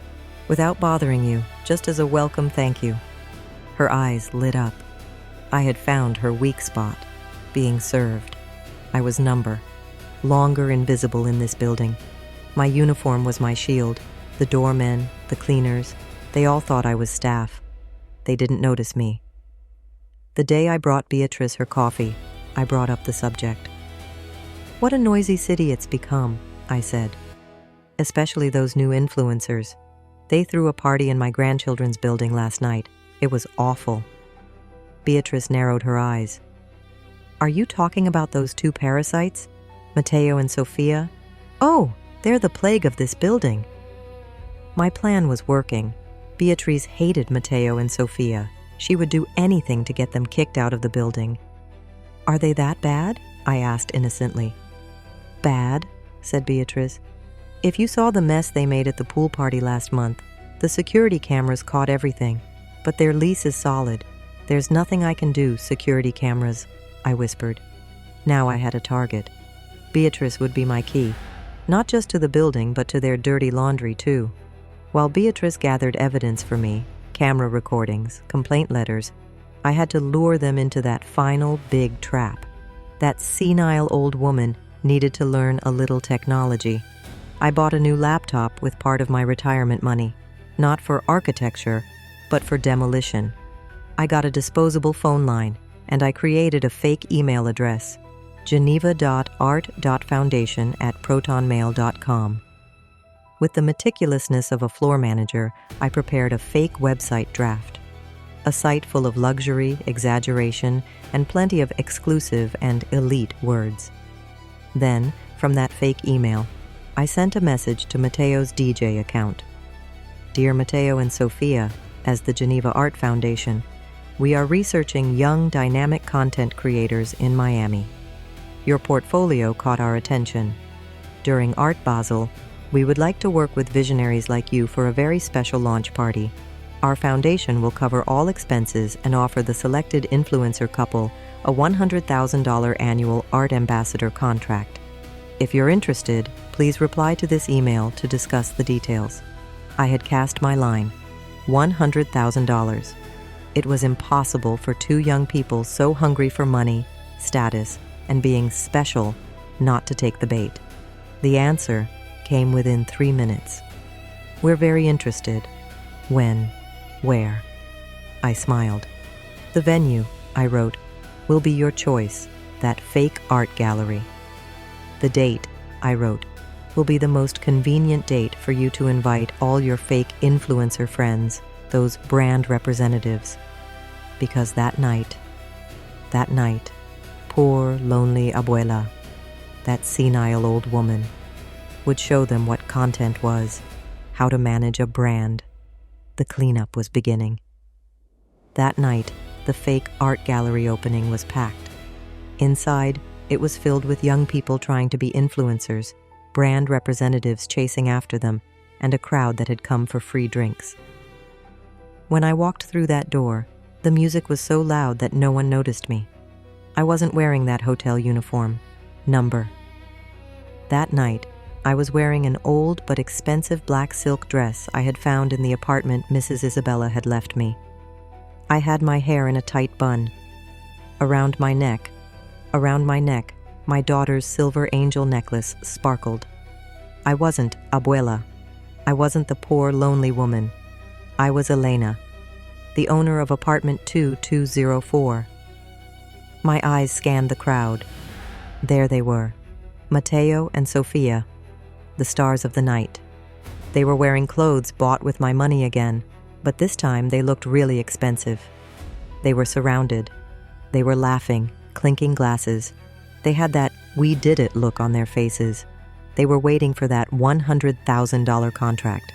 Without bothering you, just as a welcome thank you." Her eyes lit up. I had found her weak spot, being served. I was number, longer invisible in this building. My uniform was my shield. The doormen, the cleaners, they all thought I was staff. They didn't notice me. The day I brought Beatrice her coffee, I brought up the subject. "What a noisy city it's become," I said. "Especially those new influencers. They threw a party in my grandchildren's building last night. It was awful." Beatrice narrowed her eyes. "Are you talking about those two parasites? Matteo and Sophia? Oh, they're the plague of this building." My plan was working. Beatrice hated Matteo and Sophia. She would do anything to get them kicked out of the building. "Are they that bad?" I asked innocently. "Bad," said Beatrice. "If you saw the mess they made at the pool party last month, the security cameras caught everything. But their lease is solid. There's nothing I can do, security cameras," I whispered. Now I had a target. Beatrice would be my key, not just to the building, but to their dirty laundry too. While Beatrice gathered evidence for me, camera recordings, complaint letters, I had to lure them into that final big trap. That senile old woman needed to learn a little technology. I bought a new laptop with part of my retirement money, not for architecture, but for demolition. I got a disposable phone line, and I created a fake email address, geneva.art.foundation@protonmail.com. With the meticulousness of a floor manager, I prepared a fake website draft. A site full of luxury, exaggeration, and plenty of exclusive and elite words. Then, from that fake email, I sent a message to Matteo's DJ account. "Dear Matteo and Sophia, as the Geneva Art Foundation, we are researching young, dynamic content creators in Miami. Your portfolio caught our attention. During Art Basel, we would like to work with visionaries like you for a very special launch party. Our foundation will cover all expenses and offer the selected influencer couple a $100,000 annual art ambassador contract. If you're interested, please reply to this email to discuss the details." I had cast my line, $100,000. It was impossible for two young people so hungry for money, status, and being special not to take the bait. The answer came within 3 minutes. "We're very interested. When? Where?" I smiled. "The venue," I wrote, "will be your choice, that fake art gallery. The date," I wrote, "will be the most convenient date for you to invite all your fake influencer friends, those brand representatives. Because that night, poor, lonely abuela, that senile old woman, would show them what content was, how to manage a brand. The cleanup was beginning. That night, the fake art gallery opening was packed. Inside, it was filled with young people trying to be influencers, brand representatives chasing after them, and a crowd that had come for free drinks. When I walked through that door, the music was so loud that no one noticed me. I wasn't wearing that hotel uniform, number. That night, I was wearing an old but expensive black silk dress I had found in the apartment Mrs. Isabella had left me. I had my hair in a tight bun. Around my neck, my daughter's silver angel necklace sparkled. I wasn't Abuela. I wasn't the poor, lonely woman. I was Elena, the owner of apartment 2204. My eyes scanned the crowd. There they were, Mateo and Sofia, the stars of the night. They were wearing clothes bought with my money again, but this time they looked really expensive. They were surrounded. They were laughing, clinking glasses. They had that "we did it" look on their faces. They were waiting for that $100,000 contract.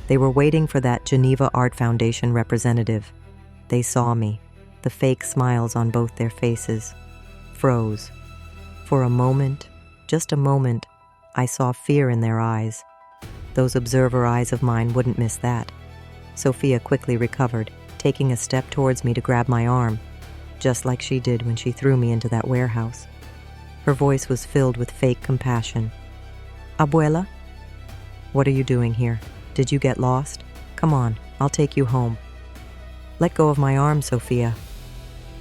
They were waiting for that Geneva Art Foundation representative. They saw me, the fake smiles on both their faces, froze. For a moment, just a moment, I saw fear in their eyes. Those observer eyes of mine wouldn't miss that. Sophia quickly recovered, taking a step towards me to grab my arm, just like she did when she threw me into that warehouse. Her voice was filled with fake compassion. "Abuela? What are you doing here? Did you get lost? Come on, I'll take you home." "Let go of my arm, Sophia."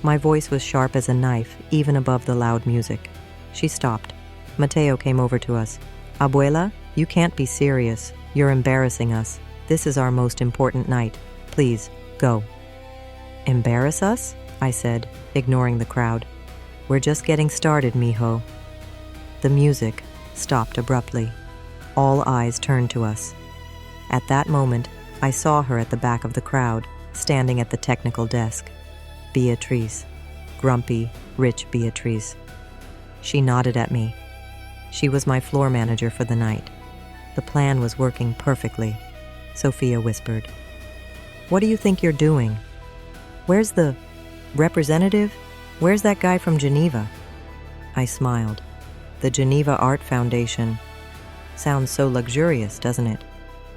My voice was sharp as a knife, even above the loud music. She stopped. Mateo came over to us. "Abuela, you can't be serious. You're embarrassing us. This is our most important night. Please, go." "Embarrass us?" I said, ignoring the crowd. "We're just getting started, mijo." The music stopped abruptly. All eyes turned to us. At that moment, I saw her at the back of the crowd, standing at the technical desk. Beatrice. Grumpy, rich Beatrice. She nodded at me. She was my floor manager for the night. The plan was working perfectly. Sophia whispered, "What do you think you're doing? Where's the representative? Where's that guy from Geneva?" I smiled. The Geneva Art Foundation. Sounds so luxurious, doesn't it?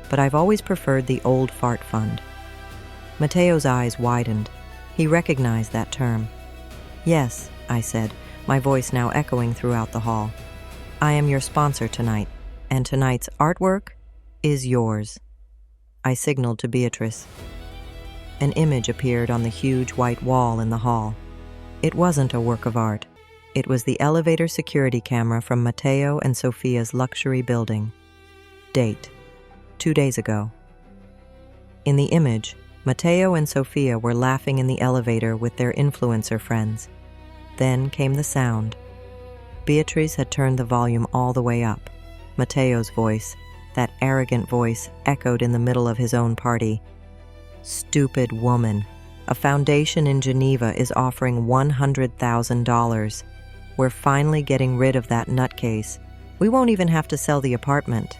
But I've always preferred the Old Fart Fund. Mateo's eyes widened. He recognized that term. "Yes," I said, my voice now echoing throughout the hall. "I am your sponsor tonight, and tonight's artwork is yours." I signaled to Beatrice. An image appeared on the huge white wall in the hall. It wasn't a work of art. It was the elevator security camera from Mateo and Sophia's luxury building. Date: 2 days ago. In the image, Mateo and Sophia were laughing in the elevator with their influencer friends. Then came the sound. Beatrice had turned the volume all the way up. Mateo's voice, that arrogant voice, echoed in the middle of his own party. "Stupid woman. A foundation in Geneva is offering $100,000. We're finally getting rid of that nutcase. We won't even have to sell the apartment."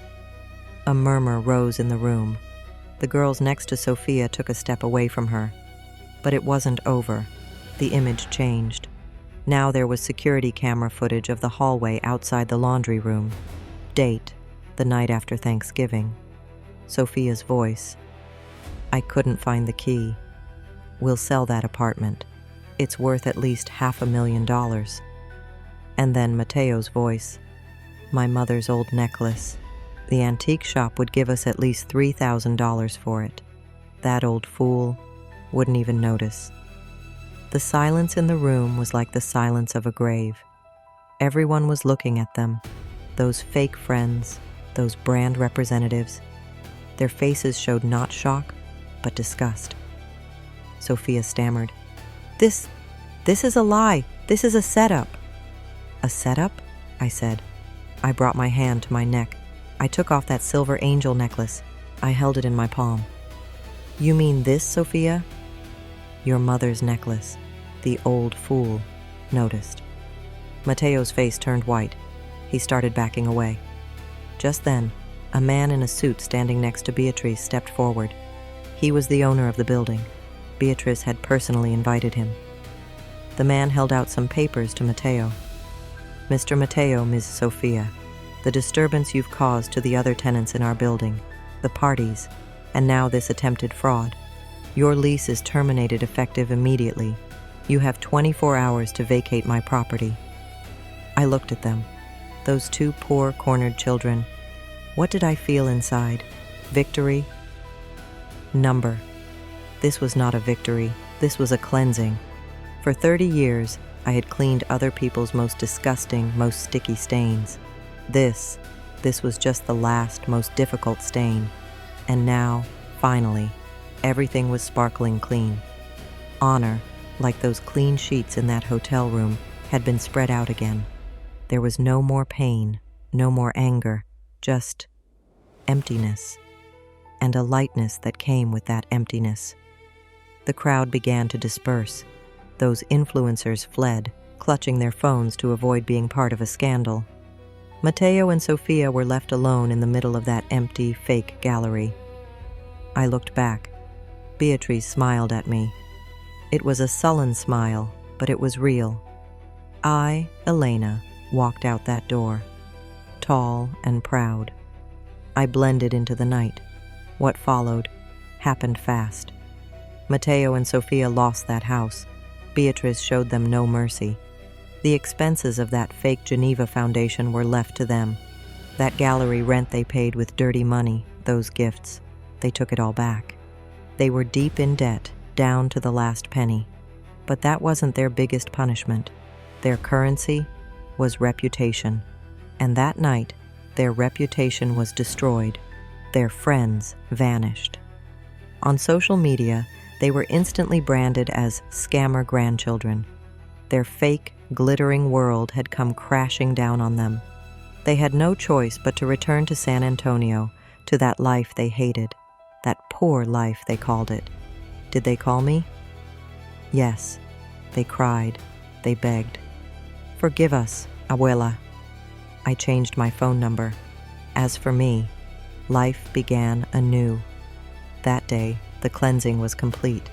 A murmur rose in the room. The girls next to Sophia took a step away from her. But it wasn't over. The image changed. Now there was security camera footage of the hallway outside the laundry room. Date: the night after Thanksgiving. Sophia's voice. "I couldn't find the key. We'll sell that apartment. It's worth at least $500,000. And then Mateo's voice. "My mother's old necklace. The antique shop would give us at least $3,000 for it. That old fool wouldn't even notice." The silence in the room was like the silence of a grave. Everyone was looking at them, those fake friends, those brand representatives. Their faces showed not shock, but disgust. Sophia stammered, This is a lie. This is a setup." "A setup?" I said. I brought my hand to my neck. I took off that silver angel necklace. I held it in my palm. "You mean this, Sophia?" "Your mother's necklace." The old fool noticed. Mateo's face turned white. He started backing away. Just then, a man in a suit standing next to Beatrice stepped forward. He was the owner of the building. Beatrice had personally invited him. The man held out some papers to Matteo. "Mr. Matteo, Ms. Sophia, the disturbance you've caused to the other tenants in our building, the parties, and now this attempted fraud. Your lease is terminated effective immediately. You have 24 hours to vacate my property." I looked at them. Those two poor, cornered children. What did I feel inside? Victory? Number. This was not a victory. This was a cleansing. For 30 years, I had cleaned other people's most disgusting, most sticky stains. This was just the last, most difficult stain. And now, finally, everything was sparkling clean. Honor, like those clean sheets in that hotel room, had been spread out again. There was no more pain, no more anger, just emptiness, and a lightness that came with that emptiness. The crowd began to disperse. Those influencers fled, clutching their phones to avoid being part of a scandal. Matteo and Sophia were left alone in the middle of that empty, fake gallery. I looked back. Beatrice smiled at me. It was a sullen smile, but it was real. I, Elena, walked out that door, tall and proud. I blended into the night. What followed happened fast. Matteo and Sophia lost that house. Beatrice showed them no mercy. The expenses of that fake Geneva foundation were left to them. That gallery rent they paid with dirty money, those gifts, they took it all back. They were deep in debt, down to the last penny. But that wasn't their biggest punishment. Their currency was reputation. And that night, their reputation was destroyed. Their friends vanished. On social media, they were instantly branded as scammer grandchildren. Their fake, glittering world had come crashing down on them. They had no choice but to return to San Antonio, to that life they hated, that poor life they called it. Did they call me? Yes. They cried. They begged. "Forgive us, abuela." I changed my phone number. As for me, life began anew. That day, the cleansing was complete.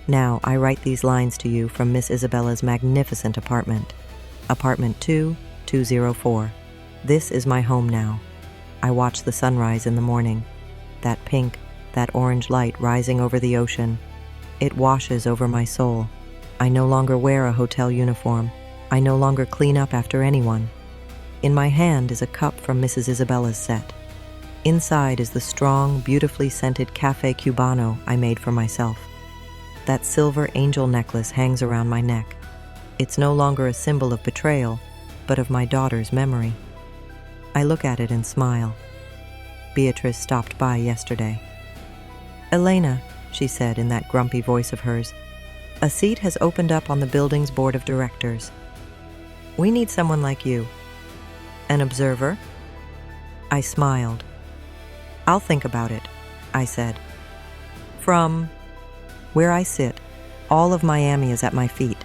Now I write these lines to you from Miss Isabella's magnificent apartment. Apartment 2204. This is my home now. I watch the sunrise in the morning. That pink, that orange light rising over the ocean. It washes over my soul. I no longer wear a hotel uniform. I no longer clean up after anyone. In my hand is a cup from Mrs. Isabella's set. Inside is the strong, beautifully scented Cafe Cubano I made for myself. That silver angel necklace hangs around my neck. It's no longer a symbol of betrayal, but of my daughter's memory. I look at it and smile. Beatrice stopped by yesterday. "Elena," she said in that grumpy voice of hers, "a seat has opened up on the building's board of directors. We need someone like you." "An observer?" I smiled. "I'll think about it," I said. From where I sit, all of Miami is at my feet.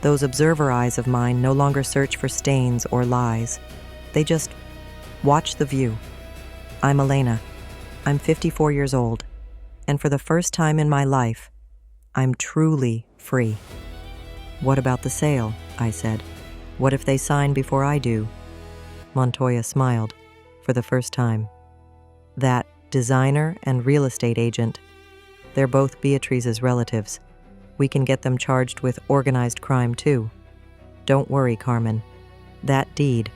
Those observer eyes of mine no longer search for stains or lies. They just watch the view. I'm Elena. I'm 54 years old. And for the first time in my life, I'm truly free. "What about the sale?" I said. "What if they sign before I do?" Montoya smiled, for the first time. That designer and real estate agent, they're both Beatrice's relatives. We can get them charged with organized crime too. Don't worry, Carmen. That deed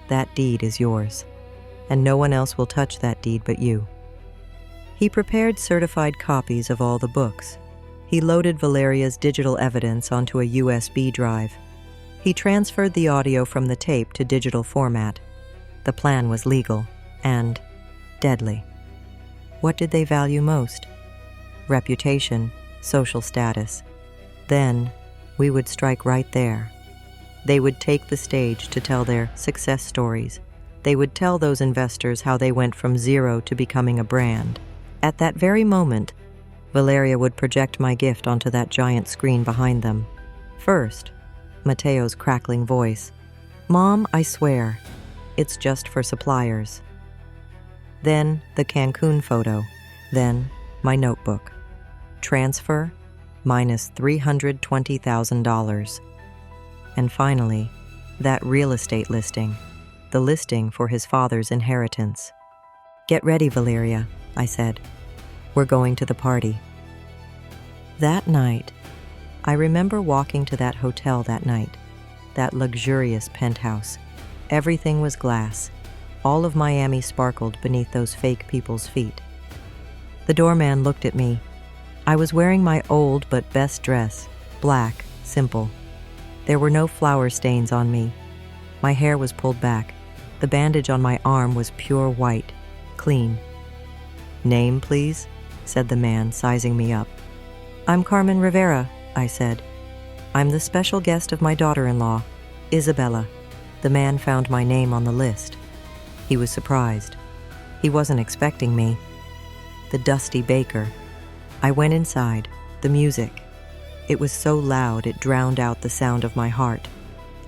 is yours. And no one else will touch that deed but you. He prepared certified copies of all the books. He loaded Valeria's digital evidence onto a USB drive. He transferred the audio from the tape to digital format. The plan was legal and deadly. What did they value most? Reputation, social status. Then, we would strike right there. They would take the stage to tell their success stories. They would tell those investors how they went from zero to becoming a brand. At that very moment, Valeria would project my gift onto that giant screen behind them. First, Matteo's crackling voice. "Mom, I swear, it's just for suppliers." then the Cancun photo, then my notebook. Transfer minus $320,000. And finally, that real estate listing, the listing for his father's inheritance. "Get ready, Valeria," I said. "We're going to the party." That night, I remember walking to that hotel that night, that luxurious penthouse. Everything was glass. All of Miami sparkled beneath those fake people's feet. The doorman looked at me. I was wearing my old but best dress, black, simple. There were no flower stains on me. My hair was pulled back. The bandage on my arm was pure white, clean. "Name, please?" said the man, sizing me up. "I'm Carmen Rivera," I said. "I'm the special guest of my daughter-in-law, Isabella." The man found my name on the list. He was surprised. He wasn't expecting me. The dusty baker. I went inside. The music. It was so loud it drowned out the sound of my heart.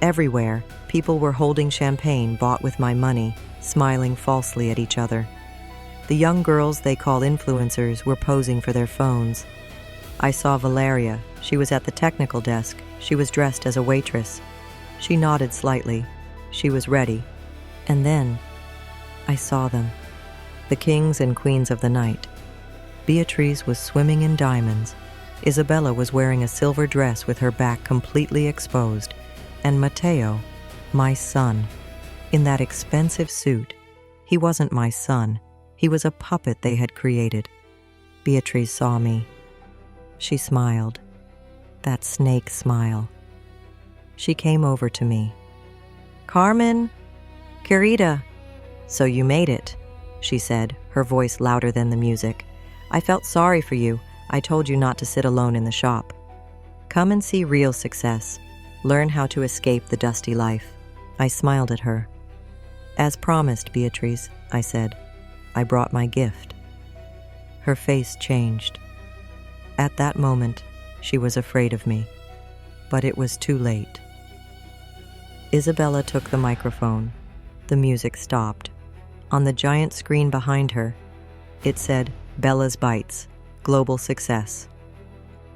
Everywhere, people were holding champagne bought with my money, smiling falsely at each other. The young girls they call influencers were posing for their phones. I saw Valeria. She was at the technical desk. She was dressed as a waitress. She nodded slightly. She was ready. And then, I saw them. The kings and queens of the night. Beatrice was swimming in diamonds. Isabella was wearing a silver dress with her back completely exposed. And Matteo, my son, in that expensive suit. He wasn't my son. He was a puppet they had created. Beatrice saw me. She smiled. That snake smile. She came over to me. "Carmen, querida, so you made it," she said, her voice louder than the music. "I felt sorry for you. I told you not to sit alone in the shop. Come and see real success. Learn how to escape the dusty life." I smiled at her. "As promised, Beatrice," I said. "I brought my gift." Her face changed. At that moment, she was afraid of me. But it was too late. Isabella took the microphone. The music stopped. On the giant screen behind her, it said, "Bella's Bites, Global Success."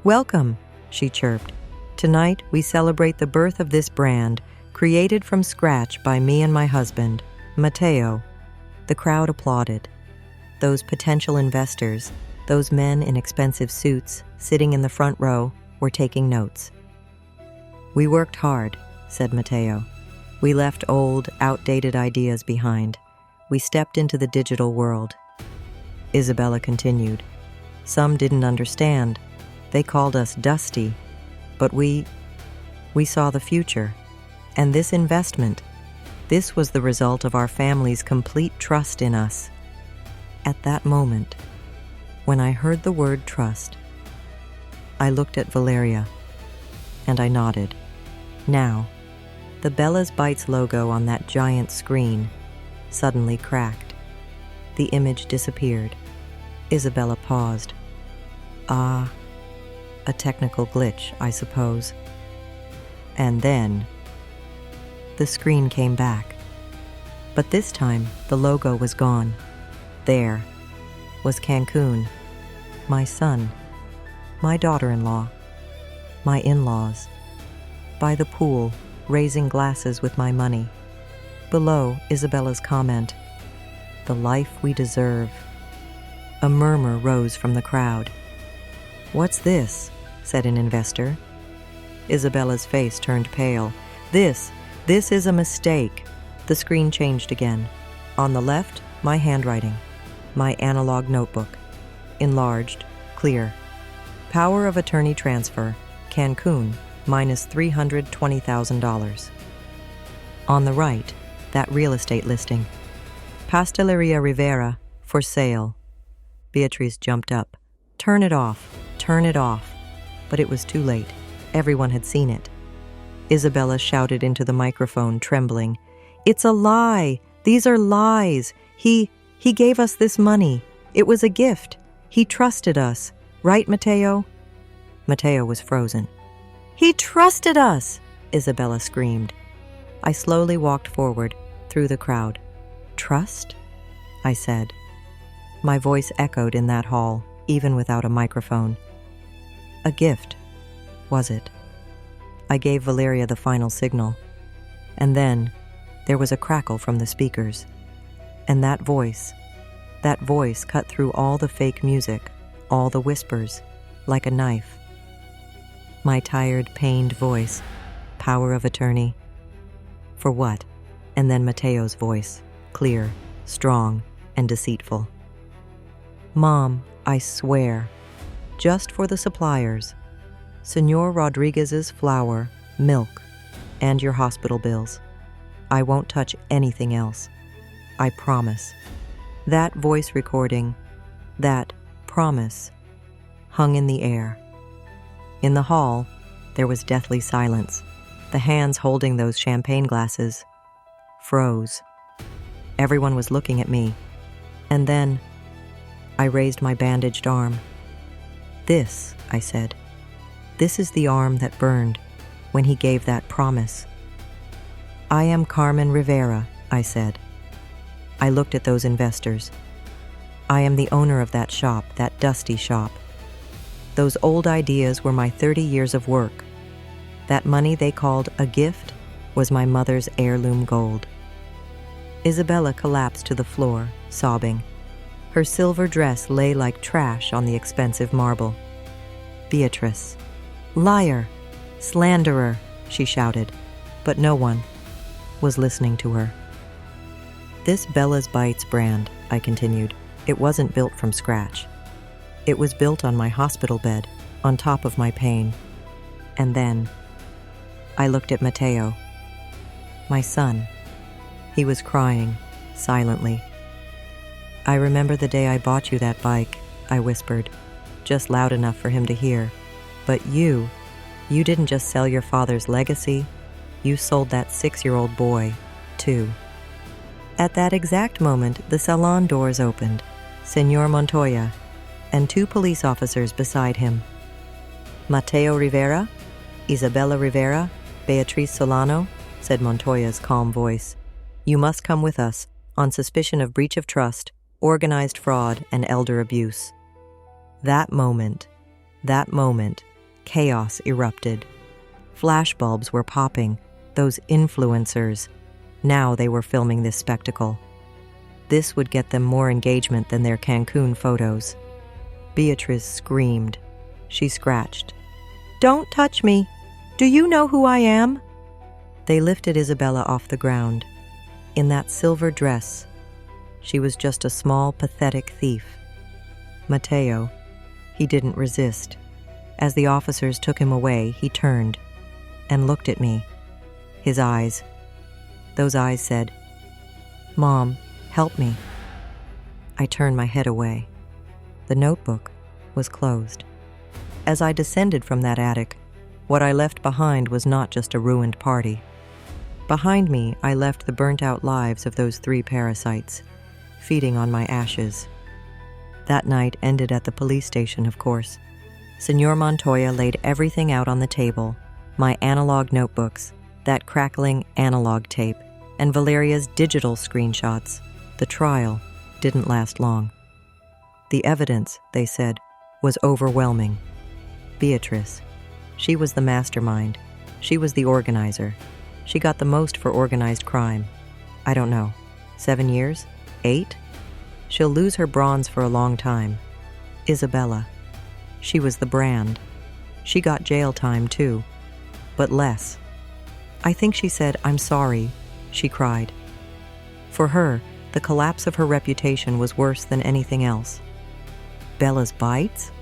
"Welcome," she chirped. "Tonight, we celebrate the birth of this brand, created from scratch by me and my husband, Matteo." The crowd applauded. Those potential investors, those men in expensive suits, sitting in the front row, were taking notes. "We worked hard," said Matteo. "We left old, outdated ideas behind. We stepped into the digital world." Isabella continued. "Some didn't understand. They called us dusty. But we saw the future. And this investment, this was the result of our family's complete trust in us." At that moment, when I heard the word trust, I looked at Valeria, and I nodded. Now, the Bella's Bites logo on that giant screen suddenly cracked. The image disappeared. Isabella paused. "Ah, a technical glitch, I suppose." And then, the screen came back. But this time, the logo was gone. There was Cancun, my son, my daughter-in-law, my in-laws, by the pool, raising glasses with my money. Below, Isabella's comment, "The life we deserve." A murmur rose from the crowd. "What's this?" said an investor. Isabella's face turned pale. This is a mistake." The screen changed again. On the left, my handwriting, my analog notebook. Enlarged, clear. "Power of attorney transfer, Cancun, minus $320,000. On the right, that real estate listing. "Pasteleria Rivera, for sale." Beatrice jumped up. "Turn it off, turn it off." But it was too late. Everyone had seen it. Isabella shouted into the microphone, trembling. "It's a lie! These are lies! He gave us this money. It was a gift. He trusted us. Right, Matteo?" Matteo was frozen. "He trusted us!" Isabella screamed. I slowly walked forward, through the crowd. "Trust?" I said. My voice echoed in that hall, even without a microphone. A gift, was it? I gave Valeria the final signal. And then there was a crackle from the speakers. And that voice cut through all the fake music, all the whispers, like a knife. My tired, pained voice, power of attorney. For what? And then Mateo's voice, clear, strong, and deceitful. Mom, I swear, just for the suppliers, Senor Rodriguez's flour, milk, and your hospital bills. I won't touch anything else. I promise. That voice recording, that promise, hung in the air. In the hall, there was deathly silence. The hands holding those champagne glasses froze. Everyone was looking at me. And then I raised my bandaged arm. This, I said, this is the arm that burned when he gave that promise. I am Carmen Rivera, I said. I looked at those investors. I am the owner of that shop, that dusty shop. Those old ideas were my 30 years of work. That money they called a gift was my mother's heirloom gold. Isabella collapsed to the floor, sobbing. Her silver dress lay like trash on the expensive marble. Beatrice. Liar! Slanderer! She shouted, but no one was listening to her. This Bella's Bites brand, I continued, it wasn't built from scratch. It was built on my hospital bed, on top of my pain. And then I looked at Mateo, my son. He was crying, silently. I remember the day I bought you that bike, I whispered, just loud enough for him to hear. But you didn't just sell your father's legacy, you sold that 6-year-old boy, too. At that exact moment, the salon doors opened. Senor Montoya and 2 police officers beside him. Mateo Rivera, Isabella Rivera, Beatriz Solano, said Montoya's calm voice. You must come with us on suspicion of breach of trust, organized fraud, and elder abuse. That moment, chaos erupted. Flashbulbs were popping, those influencers. Now they were filming this spectacle. This would get them more engagement than their Cancun photos. Beatrice screamed. She scratched. Don't touch me! Do you know who I am? They lifted Isabella off the ground. In that silver dress, she was just a small, pathetic thief. Mateo, he didn't resist. As the officers took him away, he turned and looked at me. His eyes, those eyes said, Mom, help me. I turned my head away. The notebook was closed. As I descended from that attic, what I left behind was not just a ruined party. Behind me, I left the burnt-out lives of those 3 parasites, feeding on my ashes. That night ended at the police station, of course. Senor Montoya laid everything out on the table, my analog notebooks, that crackling analog tape, and Valeria's digital screenshots. The trial didn't last long. The evidence, they said, was overwhelming. Beatrice, she was the mastermind. She was the organizer. She got the most for organized crime. I don't know, 7 years? 8? She'll lose her bronze for a long time. Isabella, she was the brand. She got jail time too, but less. I think she said, I'm sorry, she cried. For her, the collapse of her reputation was worse than anything else. Bella's Bites?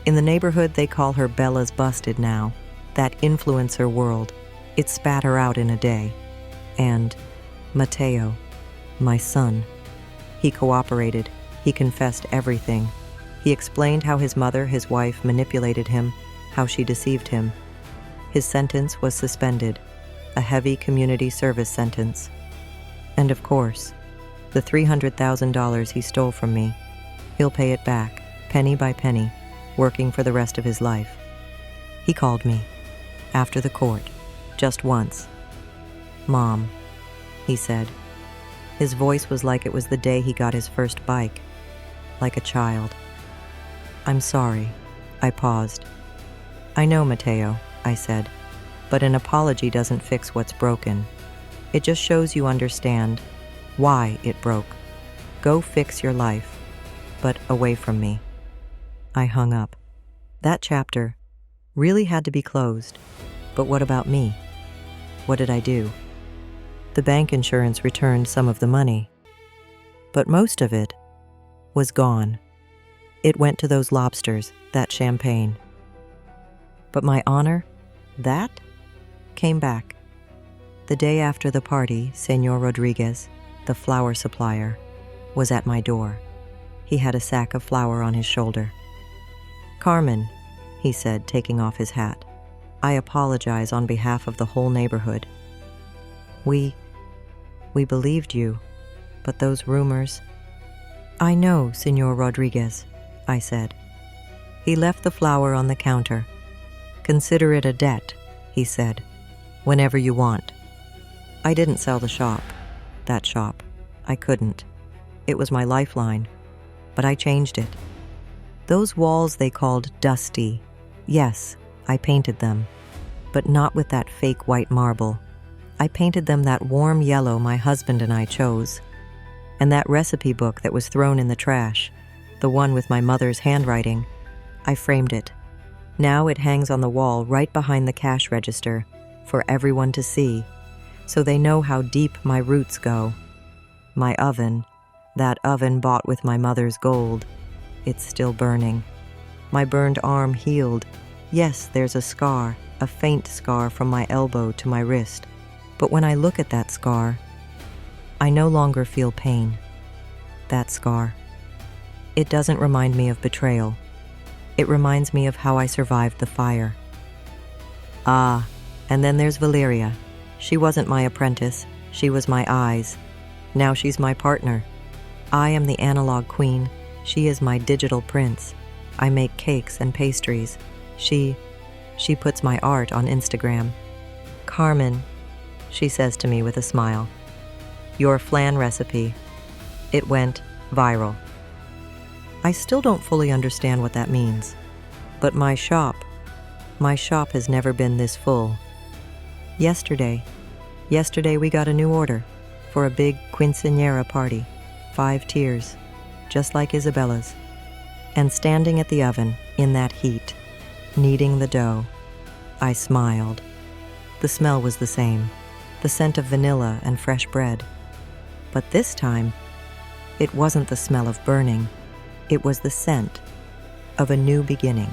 In the neighborhood, they call her Bella's Busted now. That influencer world. It spat her out in a day. And Mateo, my son. He cooperated. He confessed everything. He explained how his mother, his wife, manipulated him, how she deceived him. His sentence was suspended, a heavy community service sentence. And of course, the $300,000 he stole from me, he'll pay it back, penny by penny, working for the rest of his life. He called me, after the court, just once. Mom, he said. His voice was like it was the day he got his first bike. like a child. I'm sorry. I paused. I know, Mateo, I said, but an apology doesn't fix what's broken. It just shows you understand why it broke. Go fix your life, but away from me. I hung up. That chapter really had to be closed. But what about me? What did I do? The bank insurance returned some of the money, but most of it was gone. It went to those lobsters, that champagne. But my honor, that came back. The day after the party, Señor Rodriguez, the flower supplier, was at my door. He had a sack of flour on his shoulder. Carmen, he said, taking off his hat, I apologize on behalf of the whole neighborhood. We believed you, but those rumors... I know, Señor Rodriguez, I said. He left the flour on the counter. Consider it a debt, he said, whenever you want. I didn't sell the shop, that shop. I couldn't. It was my lifeline, but I changed it. Those walls they called dusty. Yes, I painted them, but not with that fake white marble. I painted them that warm yellow my husband and I chose. And that recipe book that was thrown in the trash, the one with my mother's handwriting, I framed it. Now it hangs on the wall right behind the cash register for everyone to see, so they know how deep my roots go. My oven, that oven bought with my mother's gold, it's still burning. My burned arm healed. Yes, there's a scar, a faint scar from my elbow to my wrist. But when I look at that scar, I no longer feel pain. That scar. It doesn't remind me of betrayal. It reminds me of how I survived the fire. Ah, and then there's Valeria. She wasn't my apprentice. She was my eyes. Now she's my partner. I am the analog queen. She is my digital prince. I make cakes and pastries. She puts my art on Instagram. Carmen, she says to me with a smile, your flan recipe, it went viral. I still don't fully understand what that means, but my shop has never been this full. Yesterday we got a new order for a big quinceañera party, 5 tiers, just like Isabella's. And standing at the oven in that heat, kneading the dough, I smiled. The smell was the same, the scent of vanilla and fresh bread. But this time, it wasn't the smell of burning. It was the scent of a new beginning.